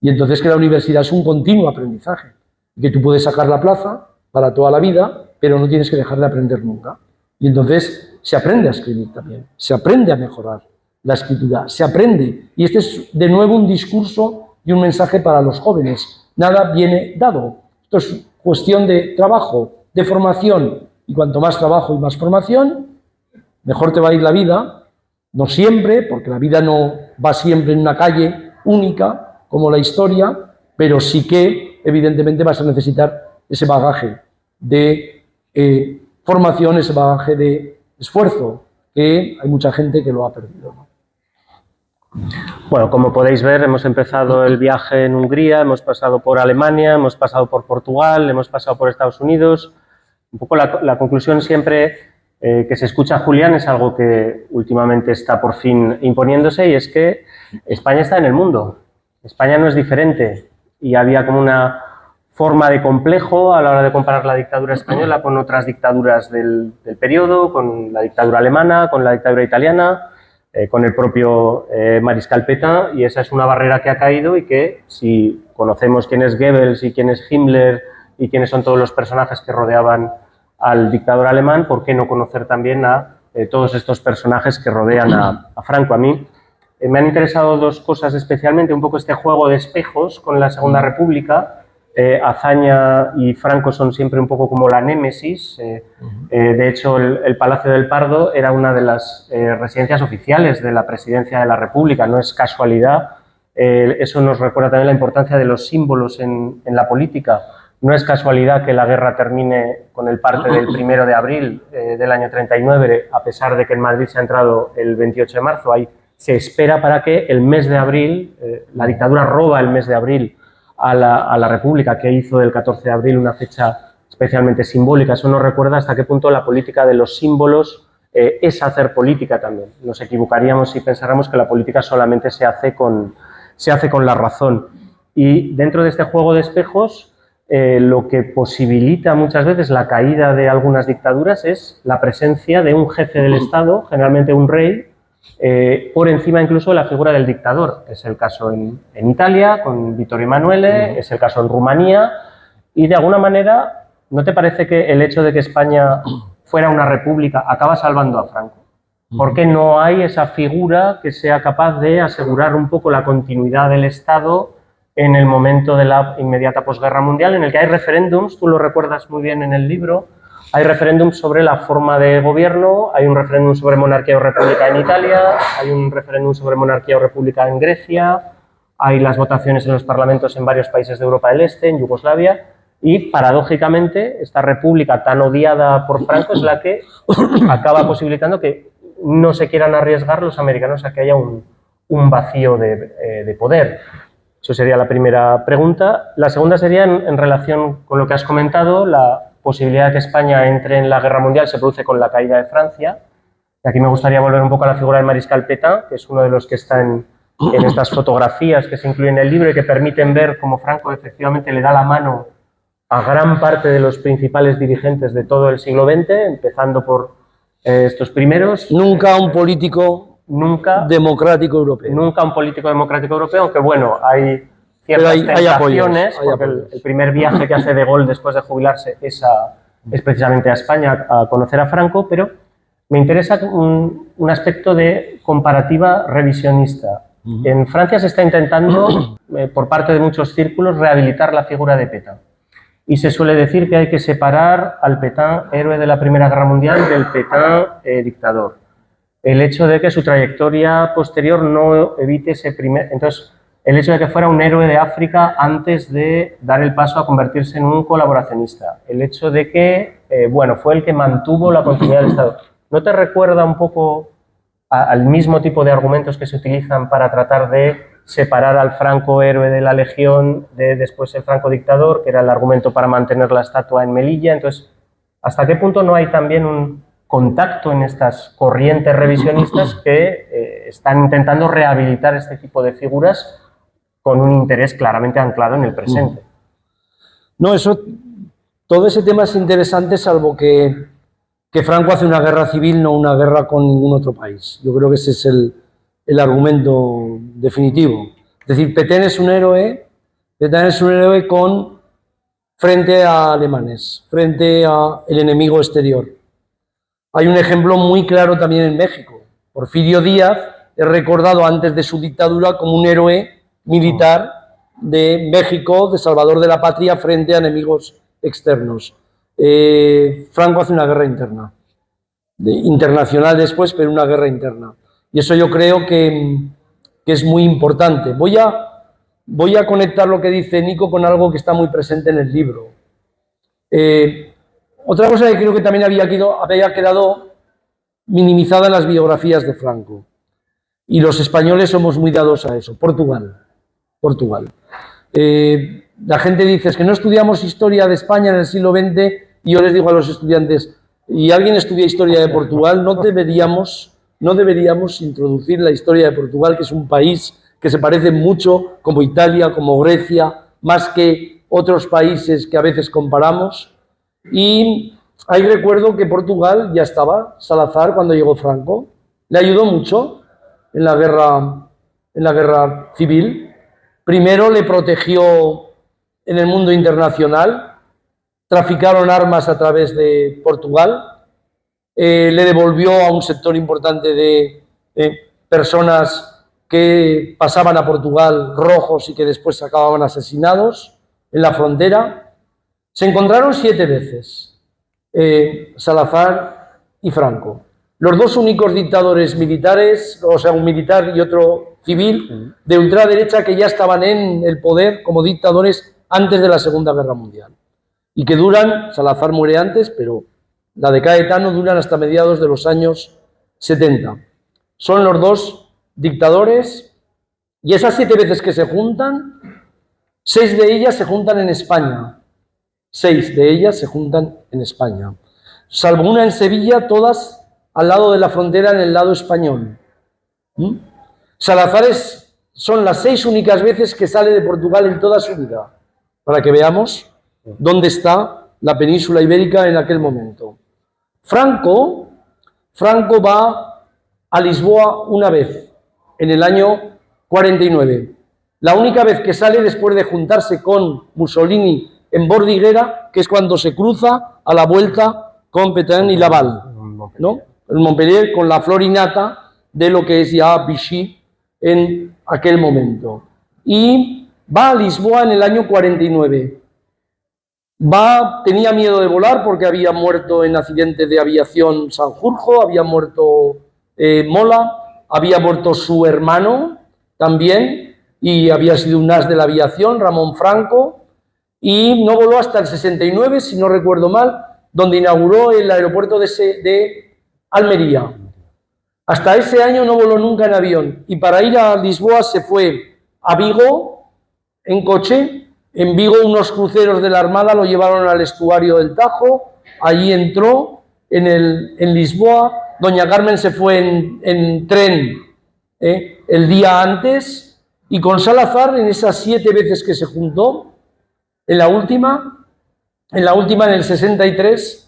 Y entonces que la universidad es un continuo aprendizaje, que tú puedes sacar la plaza para toda la vida, pero no tienes que dejar de aprender nunca. Y entonces se aprende a escribir también, se aprende a mejorar la escritura, se aprende. Y este es de nuevo un discurso y un mensaje para los jóvenes. Nada viene dado. Esto es cuestión de trabajo, de formación. Y cuanto más trabajo y más formación, mejor te va a ir la vida. No siempre, porque la vida no va siempre en una calle única, como la historia, pero sí que, evidentemente, vas a necesitar ese bagaje de formación, ese bagaje de esfuerzo, que hay mucha gente que lo ha perdido, ¿no? Bueno, como podéis ver, hemos empezado el viaje en Hungría, hemos pasado por Alemania, hemos pasado por Portugal, hemos pasado por Estados Unidos. Un poco la conclusión siempre que se escucha a Julián es algo que últimamente está por fin imponiéndose, y es que España está en el mundo. España no es diferente, y había como una forma de complejo a la hora de comparar la dictadura española con otras dictaduras del periodo, con la dictadura alemana, con la dictadura italiana, con el propio Mariscal Pétain, y esa es una barrera que ha caído, y que si conocemos quién es Goebbels y quién es Himmler y quiénes son todos los personajes que rodeaban al dictador alemán, ¿por qué no conocer también a todos estos personajes que rodean a Franco? A mí me han interesado dos cosas especialmente, un poco este juego de espejos con la Segunda República. Azaña y Franco son siempre un poco como la némesis. De hecho, el Palacio del Pardo era una de las residencias oficiales de la Presidencia de la República, no es casualidad. Eso nos recuerda también la importancia de los símbolos en la política. No es casualidad que la guerra termine con el parte del 1 de abril del año 39, a pesar de que en Madrid se ha entrado el 28 de marzo. Ahí se espera para que el mes de abril, la dictadura roba el mes de abril a la República, que hizo del 14 de abril una fecha especialmente simbólica. Eso nos recuerda hasta qué punto la política de los símbolos es hacer política también. Nos equivocaríamos si pensáramos que la política solamente se hace con la razón. Y dentro de este juego de espejos, lo que posibilita muchas veces la caída de algunas dictaduras es la presencia de un jefe del Estado, generalmente un rey, por encima incluso de la figura del dictador. Es el caso en Italia, con Vittorio Emanuele, es el caso en Rumanía, y de alguna manera, ¿no te parece que el hecho de que España fuera una república acaba salvando a Franco? ¿Por qué no hay esa figura que sea capaz de asegurar un poco la continuidad del Estado en el momento de la inmediata posguerra mundial, en el que hay referéndums? Tú lo recuerdas muy bien en el libro. Hay referéndums sobre la forma de gobierno, hay un referéndum sobre monarquía o república en Italia, hay un referéndum sobre monarquía o república en Grecia, hay las votaciones en los parlamentos en varios países de Europa del Este, en Yugoslavia, y paradójicamente esta república tan odiada por Franco es la que acaba posibilitando que no se quieran arriesgar los americanos a que haya un vacío de poder. Eso sería la primera pregunta. La segunda sería en relación con lo que has comentado, la posibilidad de que España entre en la guerra mundial se produce con la caída de Francia. Y aquí me gustaría volver un poco a la figura del Mariscal Pétain, que es uno de los que está en estas fotografías que se incluyen en el libro y que permiten ver cómo Franco efectivamente le da la mano a gran parte de los principales dirigentes de todo el siglo XX, empezando por estos primeros. Nunca un político democrático europeo. Nunca un político democrático europeo, aunque bueno, hay ciertas tentaciones, porque el primer viaje que hace De Gaulle después de jubilarse es precisamente a España a conocer a Franco, pero me interesa un aspecto de comparativa revisionista. En Francia se está intentando, por parte de muchos círculos, rehabilitar la figura de Pétain. Y se suele decir que hay que separar al Pétain héroe de la Primera Guerra Mundial del Pétain dictador. El hecho de que su trayectoria posterior no evite ese primer... Entonces, el hecho de que fuera un héroe de África antes de dar el paso a convertirse en un colaboracionista. El hecho de que, bueno, fue el que mantuvo la continuidad del Estado. ¿No te recuerda un poco al mismo tipo de argumentos que se utilizan para tratar de separar al Franco héroe de la Legión de después el Franco dictador, que era el argumento para mantener la estatua en Melilla? Entonces, ¿hasta qué punto no hay también un contacto en estas corrientes revisionistas que están intentando rehabilitar este tipo de figuras con un interés claramente anclado en el presente? No, todo ese tema es interesante, salvo que Franco hace una guerra civil, no una guerra con ningún otro país. Yo creo que ese es el argumento definitivo. Es decir, Pétain es un héroe frente a alemanes, frente al enemigo exterior. Hay un ejemplo muy claro también en México. Porfirio Díaz es recordado antes de su dictadura como un héroe militar de México, de salvador de la patria frente a enemigos externos. Franco hace una guerra interna, internacional después, pero una guerra interna. Y eso yo creo que es muy importante. Voy a conectar lo que dice Nico con algo que está muy presente en el libro. Otra cosa que creo que también había quedado minimizada en las biografías de Franco. Y los españoles somos muy dados a eso. Portugal. La gente dice, es que no estudiamos historia de España en el siglo XX, y yo les digo a los estudiantes, y alguien estudia historia de Portugal, no deberíamos introducir la historia de Portugal, que es un país que se parece mucho, como Italia, como Grecia, más que otros países que a veces comparamos. Y ahí recuerdo que Portugal ya estaba, Salazar, cuando llegó Franco, le ayudó mucho en la guerra civil. Primero le protegió en el mundo internacional, traficaron armas a través de Portugal, le devolvió a un sector importante de personas que pasaban a Portugal rojos y que después acababan asesinados en la frontera. Se encontraron 7 veces, Salazar y Franco. Los dos únicos dictadores militares, o sea, un militar y otro civil, de ultraderecha, que ya estaban en el poder como dictadores antes de la Segunda Guerra Mundial. Y que duran, Salazar muere antes, pero la de Caetano duran hasta mediados de los años 70. Son los dos dictadores, y esas 7 veces que se juntan, 6 de ellas se juntan en España. 6 de ellas se juntan en España. Salvo una en Sevilla, todas al lado de la frontera, en el lado español. Salazar son las 6 únicas veces que sale de Portugal en toda su vida, para que veamos dónde está la península ibérica en aquel momento. Franco va a Lisboa una vez, en el año 49. La única vez que sale después de juntarse con Mussolini en Bordiguera, que es cuando se cruza a la vuelta con Petain y Laval, ¿no? El Montpellier, con la flor y nata de lo que es ya Vichy en aquel momento. Y va a Lisboa en el año 49. Tenía miedo de volar porque había muerto en accidente de aviación Sanjurjo, había muerto Mola, había muerto su hermano también, y había sido un as de la aviación, Ramón Franco, y no voló hasta el 69, si no recuerdo mal, donde inauguró el aeropuerto de Almería. Hasta ese año no voló nunca en avión, y para ir a Lisboa se fue a Vigo en coche. En Vigo unos cruceros de la Armada lo llevaron al estuario del Tajo, allí entró en Lisboa. Doña Carmen se fue en tren el día antes, y con Salazar, en esas 7 veces que se juntó, en la última, en el 63,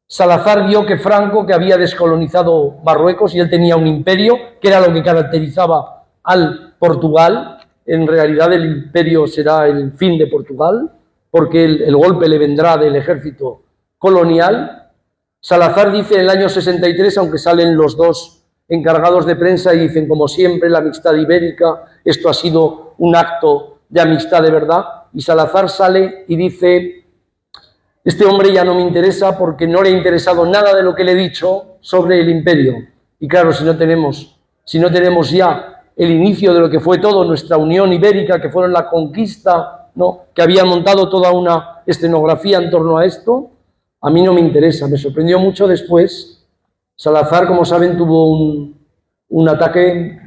Salazar vio que Franco, que había descolonizado Marruecos, y él tenía un imperio, que era lo que caracterizaba al Portugal. En realidad el imperio será el fin de Portugal, porque el golpe le vendrá del ejército colonial. Salazar dice en el año 63, aunque salen los dos encargados de prensa y dicen, como siempre, la amistad ibérica, esto ha sido un acto de amistad de verdad, y Salazar sale y dice, este hombre ya no me interesa porque no le ha interesado nada de lo que le he dicho sobre el imperio. Y claro, si no tenemos ya el inicio de lo que fue todo nuestra Unión Ibérica, que fueron la conquista, ¿no?, que había montado toda una escenografía en torno a esto, a mí no me interesa. Me sorprendió mucho después. Salazar, como saben, tuvo un ataque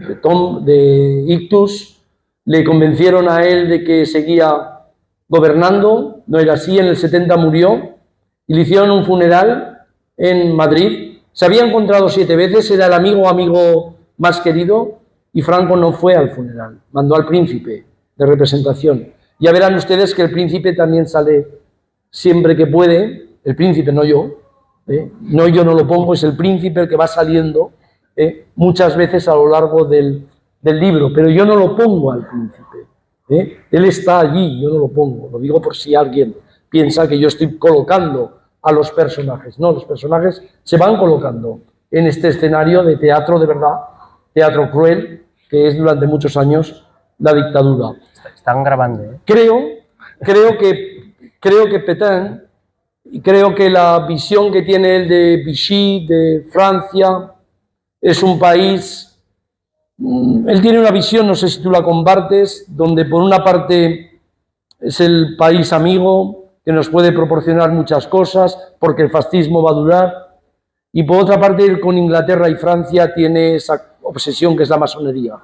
de ictus, le convencieron a él de que seguía gobernando, no era así, en el 70 murió, y le hicieron un funeral en Madrid. Se había encontrado 7 veces, era el amigo más querido, y Franco no fue al funeral, mandó al príncipe de representación. Ya verán ustedes que el príncipe también sale siempre que puede, el príncipe, no yo, no, yo no lo pongo, es el príncipe el que va saliendo muchas veces a lo largo del libro, pero yo no lo pongo al príncipe. Él está allí, yo no lo pongo, lo digo por si alguien piensa que yo estoy colocando a los personajes. No, los personajes se van colocando en este escenario de teatro de verdad, teatro cruel, que es durante muchos años la dictadura. Están grabando. Creo que Petain, y creo que la visión que tiene él de Vichy, de Francia, es un país. Él tiene una visión, no sé si tú la compartes, donde por una parte es el país amigo que nos puede proporcionar muchas cosas porque el fascismo va a durar, y por otra parte con Inglaterra y Francia tiene esa obsesión que es la masonería,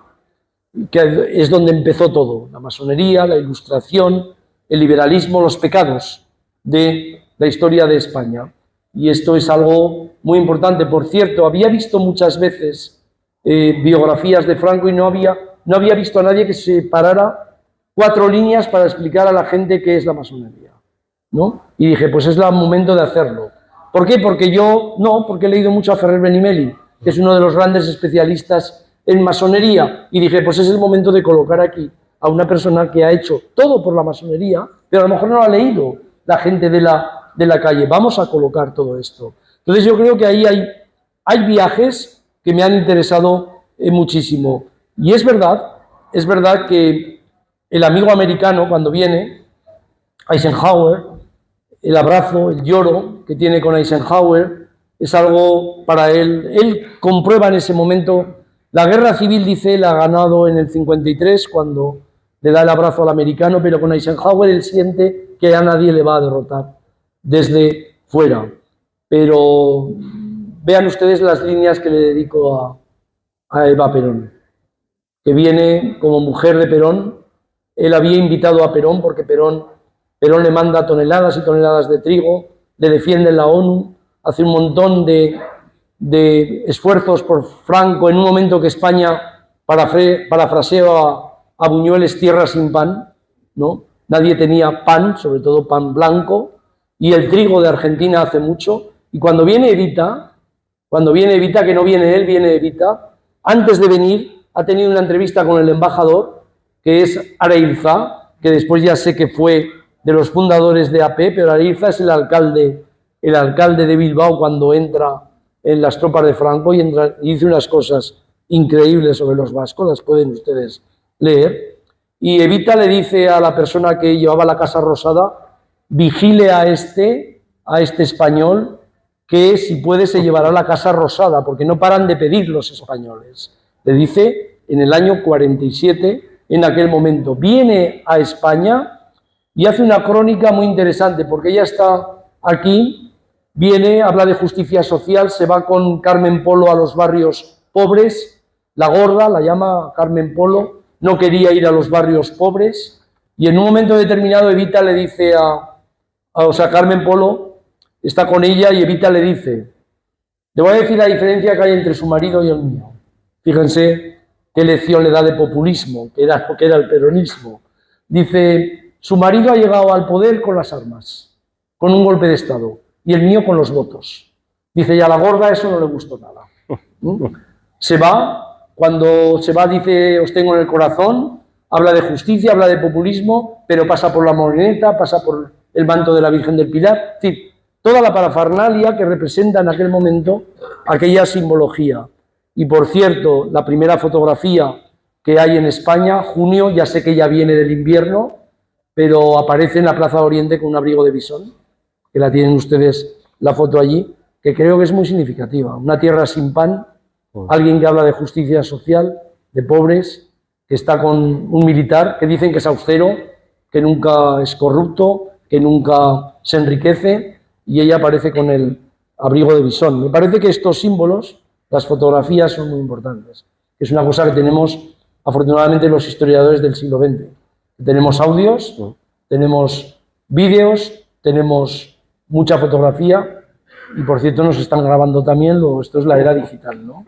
que es donde empezó todo, la masonería, la ilustración, el liberalismo, los pecados de la historia de España. Y esto es algo muy importante. Por cierto, había visto muchas veces biografías de Franco y no había visto a nadie que se parara 4 líneas para explicar a la gente qué es la masonería, ¿no? Y dije, pues es el momento de hacerlo. ¿Por qué? Porque he leído mucho a Ferrer Benimeli, que es uno de los grandes especialistas en masonería, y dije, pues es el momento de colocar aquí a una persona que ha hecho todo por la masonería, pero a lo mejor no lo ha leído la gente de la calle. Vamos a colocar todo esto. Entonces yo creo que ahí hay viajes que me han interesado muchísimo. Y es verdad que el amigo americano cuando viene, Eisenhower, el abrazo, el lloro que tiene con Eisenhower, es algo para él. Él comprueba en ese momento, la guerra civil, dice, él ha ganado en el 53 cuando le da el abrazo al americano, pero con Eisenhower él siente que a nadie le va a derrotar desde fuera. Pero vean ustedes las líneas que le dedico a Eva Perón, que viene como mujer de Perón. Él había invitado a Perón porque Perón le manda toneladas y toneladas de trigo, le defiende en la ONU, hace un montón de esfuerzos por Franco en un momento que España, parafraseo a Buñuel, es tierra sin pan, ¿no? Nadie tenía pan, sobre todo pan blanco, y el trigo de Argentina hace mucho. Y cuando viene Evita, que no viene él, viene Evita, antes de venir ha tenido una entrevista con el embajador, que es Areilza, que después ya sé que fue de los fundadores de AP, pero Areilza es el alcalde de Bilbao cuando entra en las tropas de Franco y dice unas cosas increíbles sobre los vascos, las pueden ustedes leer. Y Evita le dice a la persona que llevaba la Casa Rosada, vigile a este español, que si puede se llevará la Casa Rosada, porque no paran de pedir los españoles. Le dice en el año 47, en aquel momento. Viene a España y hace una crónica muy interesante, porque ella está aquí, viene, habla de justicia social, se va con Carmen Polo a los barrios pobres, la gorda, la llama Carmen Polo, no quería ir a los barrios pobres, y en un momento determinado Evita le dice Carmen Polo está con ella y Evita le dice, le voy a decir la diferencia que hay entre su marido y el mío. Fíjense qué lección le da de populismo, que era lo que era el peronismo. Dice, su marido ha llegado al poder con las armas, con un golpe de Estado, y el mío con los votos. Dice, y a la gorda eso no le gustó nada. Se va, cuando se va dice, os tengo en el corazón, habla de justicia, habla de populismo, pero pasa por la moreneta, pasa por el manto de la Virgen del Pilar, es decir, toda la parafernalia que representa en aquel momento aquella simbología. Y por cierto, la primera fotografía que hay en España, junio, ya sé que ya viene del invierno, pero aparece en la Plaza Oriente con un abrigo de bisón, que la tienen ustedes la foto allí, que creo que es muy significativa. Una tierra sin pan, alguien que habla de justicia social, de pobres, que está con un militar que dicen que es austero, que nunca es corrupto, que nunca se enriquece, y ella aparece con el abrigo de bisón. Me parece que estos símbolos, las fotografías, son muy importantes. Es una cosa que tenemos, afortunadamente, los historiadores del siglo XX. Tenemos audios, tenemos vídeos, tenemos mucha fotografía y, por cierto, nos están grabando también. Esto es la era digital, ¿no?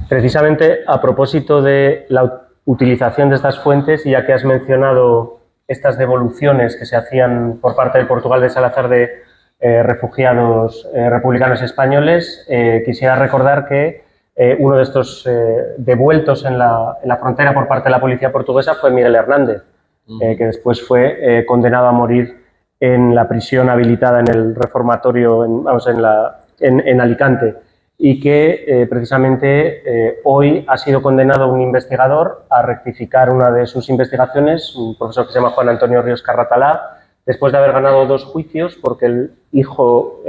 Precisamente a propósito de la utilización de estas fuentes, y ya que has mencionado estas devoluciones que se hacían por parte de Portugal de Salazar de refugiados republicanos españoles, quisiera recordar que uno de estos devueltos en la frontera por parte de la policía portuguesa fue Miguel Hernández, que después fue condenado a morir en la prisión habilitada en el reformatorio en Alicante, y que precisamente hoy ha sido condenado un investigador a rectificar una de sus investigaciones, un profesor que se llama Juan Antonio Ríos Carratalá, después de haber ganado 2 juicios, porque el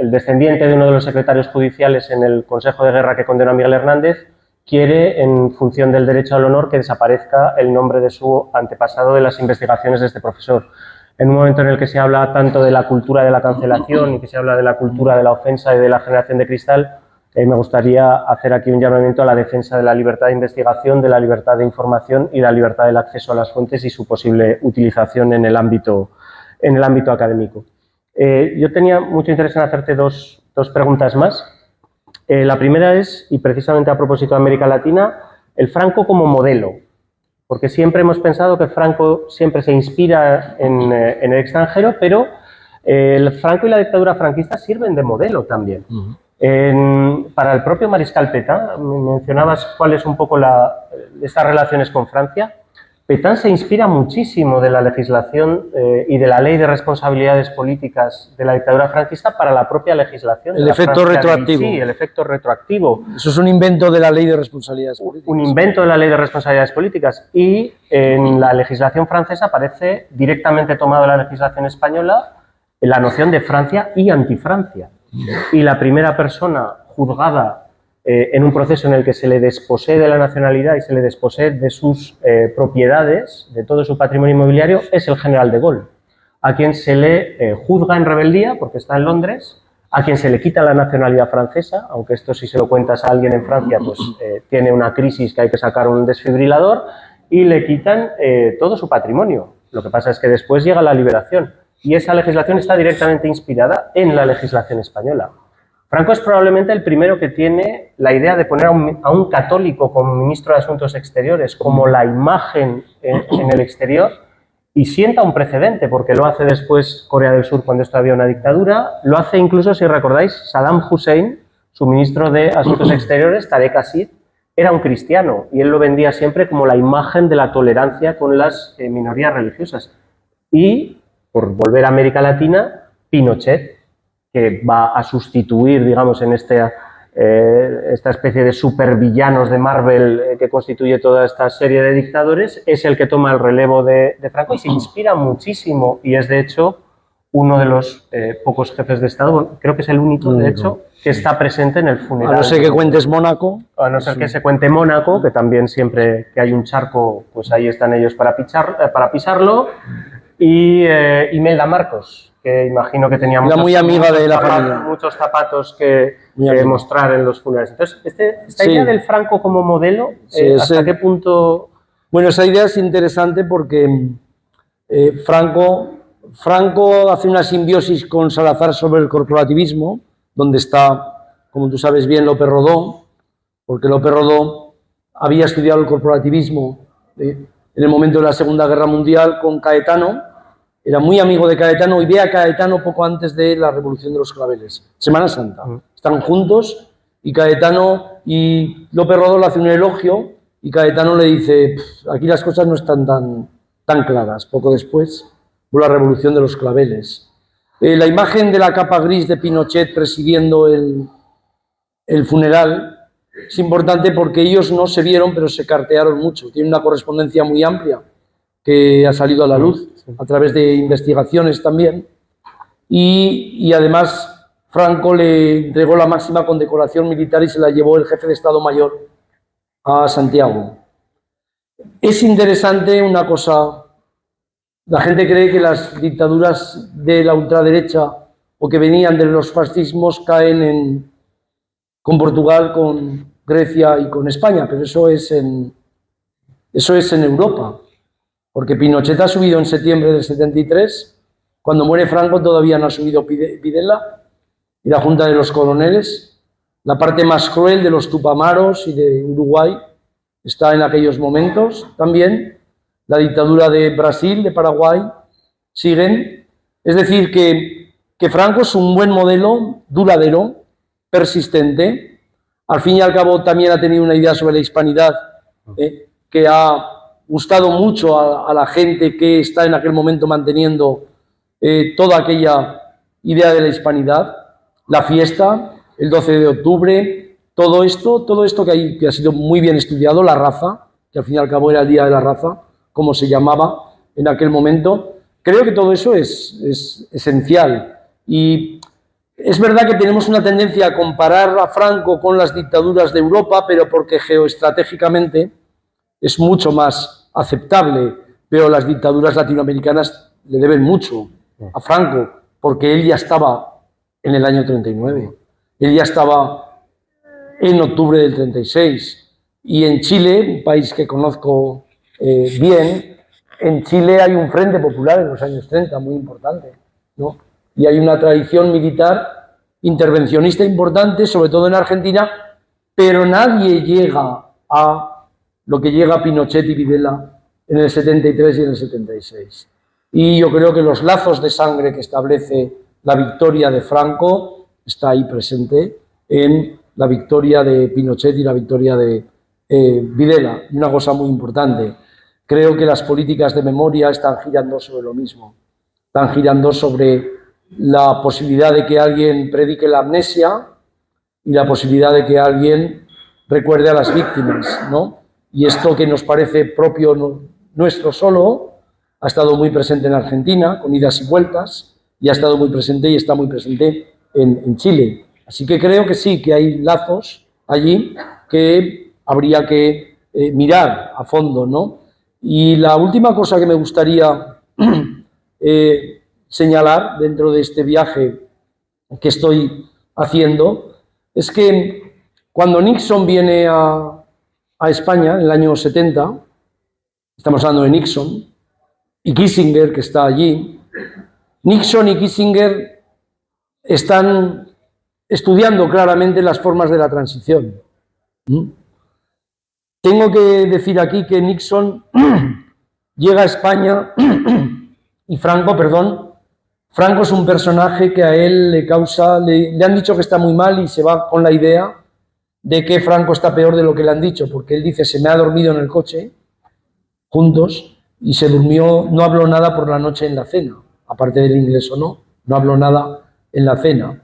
descendiente de uno de los secretarios judiciales en el Consejo de Guerra que condenó a Miguel Hernández, quiere, en función del derecho al honor, que desaparezca el nombre de su antepasado de las investigaciones de este profesor. En un momento en el que se habla tanto de la cultura de la cancelación y que se habla de la cultura de la ofensa y de la generación de cristal, me gustaría hacer aquí un llamamiento a la defensa de la libertad de investigación, de la libertad de información y la libertad del acceso a las fuentes y su posible utilización en el ámbito académico. Yo tenía mucho interés en hacerte dos preguntas más. La primera es, y precisamente a propósito de América Latina, el Franco como modelo, porque siempre hemos pensado que Franco siempre se inspira en el extranjero, pero el Franco y la dictadura franquista sirven de modelo también. Para el propio Mariscal Pétain, mencionabas cuál es un poco estas relaciones con Francia. Pétain se inspira muchísimo de la legislación y de la ley de responsabilidades políticas de la dictadura franquista para la propia legislación. El efecto retroactivo. Sí, el efecto retroactivo. Eso es un invento de la ley de responsabilidades políticas. Un invento de la ley de responsabilidades políticas. Y en la legislación francesa aparece directamente tomado de la legislación española la noción de Francia y antifrancia. Y la primera persona juzgada en un proceso en el que se le desposee de la nacionalidad y se le desposee de sus propiedades, de todo su patrimonio inmobiliario, es el general de Gaulle, a quien se le juzga en rebeldía, porque está en Londres, a quien se le quita la nacionalidad francesa, aunque esto si se lo cuentas a alguien en Francia, pues tiene una crisis que hay que sacar un desfibrilador, y le quitan todo su patrimonio. Lo que pasa es que después llega la liberación, y esa legislación está directamente inspirada en la legislación española. Franco es probablemente el primero que tiene la idea de poner a un católico como ministro de Asuntos Exteriores, como la imagen en el exterior, y sienta un precedente, porque lo hace después Corea del Sur cuando esto había una dictadura, lo hace incluso, si recordáis, Saddam Hussein, su ministro de Asuntos Exteriores, Tarek Aziz, era un cristiano, y él lo vendía siempre como la imagen de la tolerancia con las minorías religiosas. Y, por volver a América Latina, Pinochet, que va a sustituir, digamos, en esta especie de supervillanos de Marvel que constituye toda esta serie de dictadores, es el que toma el relevo de Franco y se inspira muchísimo, y es de hecho uno de los pocos jefes de Estado, bueno, creo que es el único, de hecho, que está presente en el funeral. A no ser que cuentes Mónaco. A no ser que se cuente Mónaco, que también siempre que hay un charco, pues ahí están ellos para pisarlo. Y Imelda Marcos, que imagino que tenía muy amiga de la familia. Muchos zapatos que mostrar en los funerales. Entonces, esta idea del Franco como modelo, ¿hasta qué punto? Bueno, esa idea es interesante porque Franco hace una simbiosis con Salazar sobre el corporativismo, donde está, como tú sabes bien, López Rodó, porque López Rodó había estudiado el corporativismo en el momento de la Segunda Guerra Mundial con Caetano, era muy amigo de Caetano y ve a Caetano poco antes de la Revolución de los Claveles, Semana Santa. Están juntos y Caetano y López Rodó le hace un elogio y Caetano le dice, aquí las cosas no están tan claras. Poco después, por la Revolución de los Claveles. La imagen de la capa gris de Pinochet presidiendo el funeral es importante porque ellos no se vieron, pero se cartearon mucho. Tiene una correspondencia muy amplia que ha salido a la luz a través de investigaciones también. Y además Franco le entregó la máxima condecoración militar y se la llevó el jefe de Estado Mayor a Santiago. Es interesante una cosa. La gente cree que las dictaduras de la ultraderecha o que venían de los fascismos caen con Portugal, con Grecia y con España, pero eso es en Europa, porque Pinochet ha subido en septiembre del 73, cuando muere Franco todavía no ha subido Videla y la Junta de los Coroneles. La parte más cruel de los Tupamaros y de Uruguay está en aquellos momentos también. La dictadura de Brasil, de Paraguay, siguen. Es decir, que Franco es un buen modelo, duradero, persistente. Al fin y al cabo también ha tenido una idea sobre la hispanidad que ha gustado mucho a la gente que está en aquel momento manteniendo toda aquella idea de la hispanidad. La fiesta, el 12 de octubre, todo esto que ha sido muy bien estudiado, la raza, que al fin y al cabo era el Día de la Raza, como se llamaba en aquel momento. Creo que todo eso es esencial. Y es verdad que tenemos una tendencia a comparar a Franco con las dictaduras de Europa, pero porque geoestratégicamente es mucho más aceptable. Pero las dictaduras latinoamericanas le deben mucho a Franco, porque él ya estaba en el año 39. Él ya estaba en octubre del 36. Y en Chile, un país que conozco bien, en Chile hay un frente popular en los años 30 muy importante, ¿no? Y hay una tradición militar intervencionista importante, sobre todo en Argentina, pero nadie llega a lo que llega Pinochet y Videla en el 73 y en el 76. Y yo creo que los lazos de sangre que establece la victoria de Franco está ahí presente en la victoria de Pinochet y la victoria de Videla. Y una cosa muy importante, creo que las políticas de memoria están girando sobre lo mismo. Están girando sobre la posibilidad de que alguien predique la amnesia y la posibilidad de que alguien recuerde a las víctimas, ¿no? Y esto que nos parece propio nuestro solo, ha estado muy presente en Argentina, con idas y vueltas, y ha estado muy presente y está muy presente en Chile. Así que creo que sí, que hay lazos allí que habría que mirar a fondo, ¿no? Y la última cosa que me gustaría señalar dentro de este viaje que estoy haciendo es que cuando Nixon viene a España en el año 70, estamos hablando de Nixon, y Kissinger, que está allí, Nixon y Kissinger están estudiando claramente las formas de la transición. Tengo que decir aquí que Nixon llega a España y Franco es un personaje que a él le han dicho que está muy mal y se va con la idea de que Franco está peor de lo que le han dicho, porque él dice, se me ha dormido en el coche, juntos, y se durmió, no habló nada por la noche en la cena, aparte del inglés o no habló nada en la cena.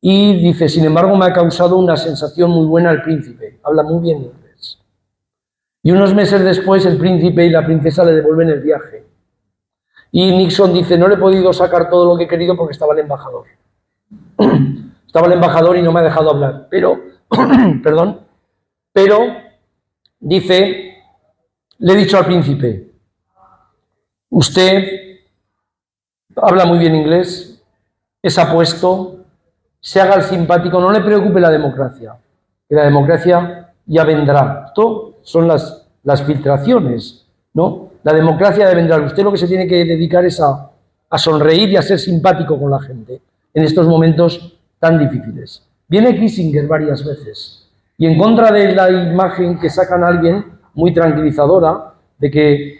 Y dice, sin embargo, me ha causado una sensación muy buena el príncipe, habla muy bien inglés. Y unos meses después el príncipe y la princesa le devuelven el viaje. Y Nixon dice, no le he podido sacar todo lo que he querido porque estaba el embajador. Estaba el embajador y no me ha dejado hablar. Pero, dice, le he dicho al príncipe, usted habla muy bien inglés, es apuesto, se haga el simpático, no le preocupe la democracia, que la democracia ya vendrá. Esto son las filtraciones, ¿no? La democracia debe vendrá. Usted lo que se tiene que dedicar es a sonreír y a ser simpático con la gente en estos momentos tan difíciles. Viene Kissinger varias veces y en contra de la imagen que sacan a alguien muy tranquilizadora de que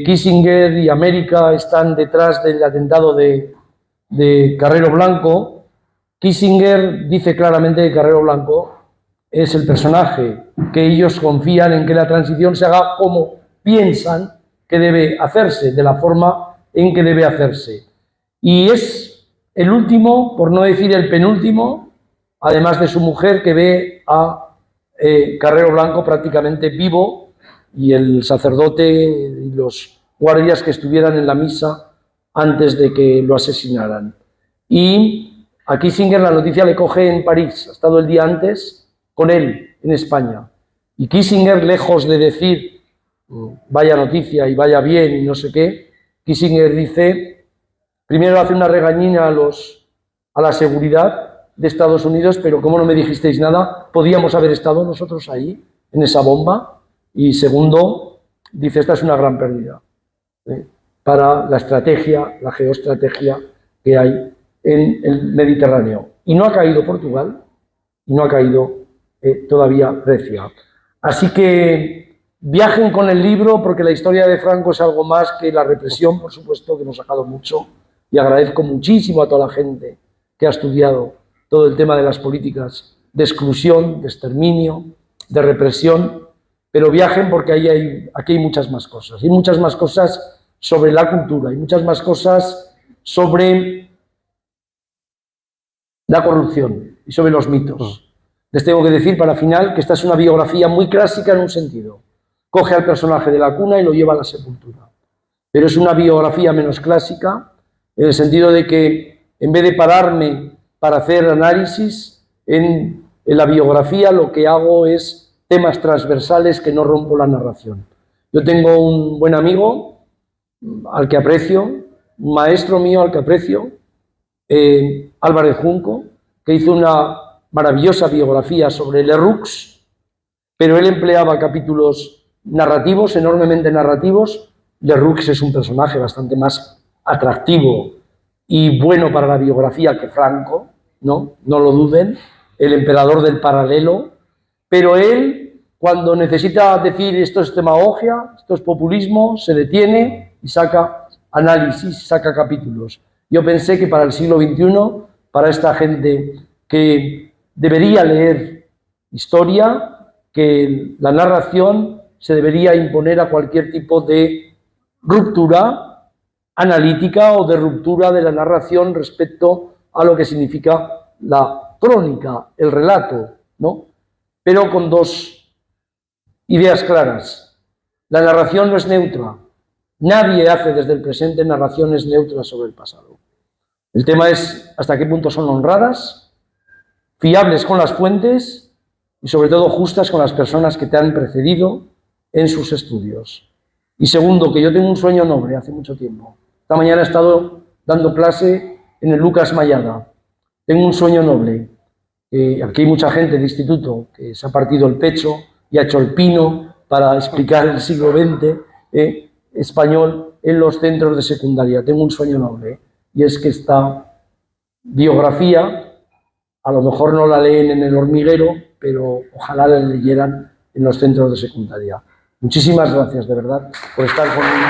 Kissinger y América están detrás del atentado de Carrero Blanco, Kissinger dice claramente que Carrero Blanco es el personaje que ellos confían en que la transición se haga como piensan que debe hacerse, de la forma en que debe hacerse. Y es el último, por no decir el penúltimo, además de su mujer, que ve a Carrero Blanco prácticamente vivo y el sacerdote y los guardias que estuvieran en la misa antes de que lo asesinaran. Y a Kissinger la noticia le coge en París, ha estado el día antes con él en España. Y Kissinger, lejos de decir vaya noticia y vaya bien y no sé qué, Kissinger dice, primero hace una regañina a la seguridad de Estados Unidos, pero como no me dijisteis nada, podíamos haber estado nosotros ahí, en esa bomba. Y segundo, dice, esta es una gran pérdida para la estrategia, la geoestrategia que hay en el Mediterráneo. Y no ha caído Portugal, y no ha caído todavía Grecia. Así que viajen con el libro, porque la historia de Franco es algo más que la represión, por supuesto, que hemos sacado mucho, y agradezco muchísimo a toda la gente que ha estudiado todo el tema de las políticas de exclusión, de exterminio, de represión, pero viajen porque aquí hay muchas más cosas. Hay muchas más cosas sobre la cultura, hay muchas más cosas sobre la corrupción y sobre los mitos. Les tengo que decir para final que esta es una biografía muy clásica en un sentido. Coge al personaje de la cuna y lo lleva a la sepultura. Pero es una biografía menos clásica en el sentido de que en vez de pararme para hacer análisis en la biografía, lo que hago es temas transversales que no rompo la narración. Yo tengo un buen amigo al que aprecio, un maestro mío al que aprecio, Álvarez Junco, que hizo una maravillosa biografía sobre Lerroux, pero él empleaba capítulos narrativos, enormemente narrativos. Lerroux es un personaje bastante más atractivo y bueno para la biografía que Franco, no lo duden, el emperador del paralelo, pero él, cuando necesita decir esto es demagogia, esto es populismo, se detiene y saca análisis, saca capítulos. Yo pensé que para el siglo XXI, para esta gente que debería leer historia, que la narración se debería imponer a cualquier tipo de ruptura analítica o de ruptura de la narración respecto a lo que significa la crónica, el relato, ¿no? Pero con dos ideas claras. La narración no es neutra. Nadie hace desde el presente narraciones neutras sobre el pasado. El tema es hasta qué punto son honradas, fiables con las fuentes y sobre todo justas con las personas que te han precedido en sus estudios. Y segundo, que yo tengo un sueño noble hace mucho tiempo. Esta mañana he estado dando clase en el Lucas Mayada. Tengo un sueño noble. Aquí hay mucha gente de instituto que se ha partido el pecho y ha hecho el pino para explicar el siglo XX español en los centros de secundaria. Tengo un sueño noble y es que esta biografía, a lo mejor no la leen en El Hormiguero, pero ojalá la leyeran en los centros de secundaria. Muchísimas gracias, de verdad, por estar conmigo.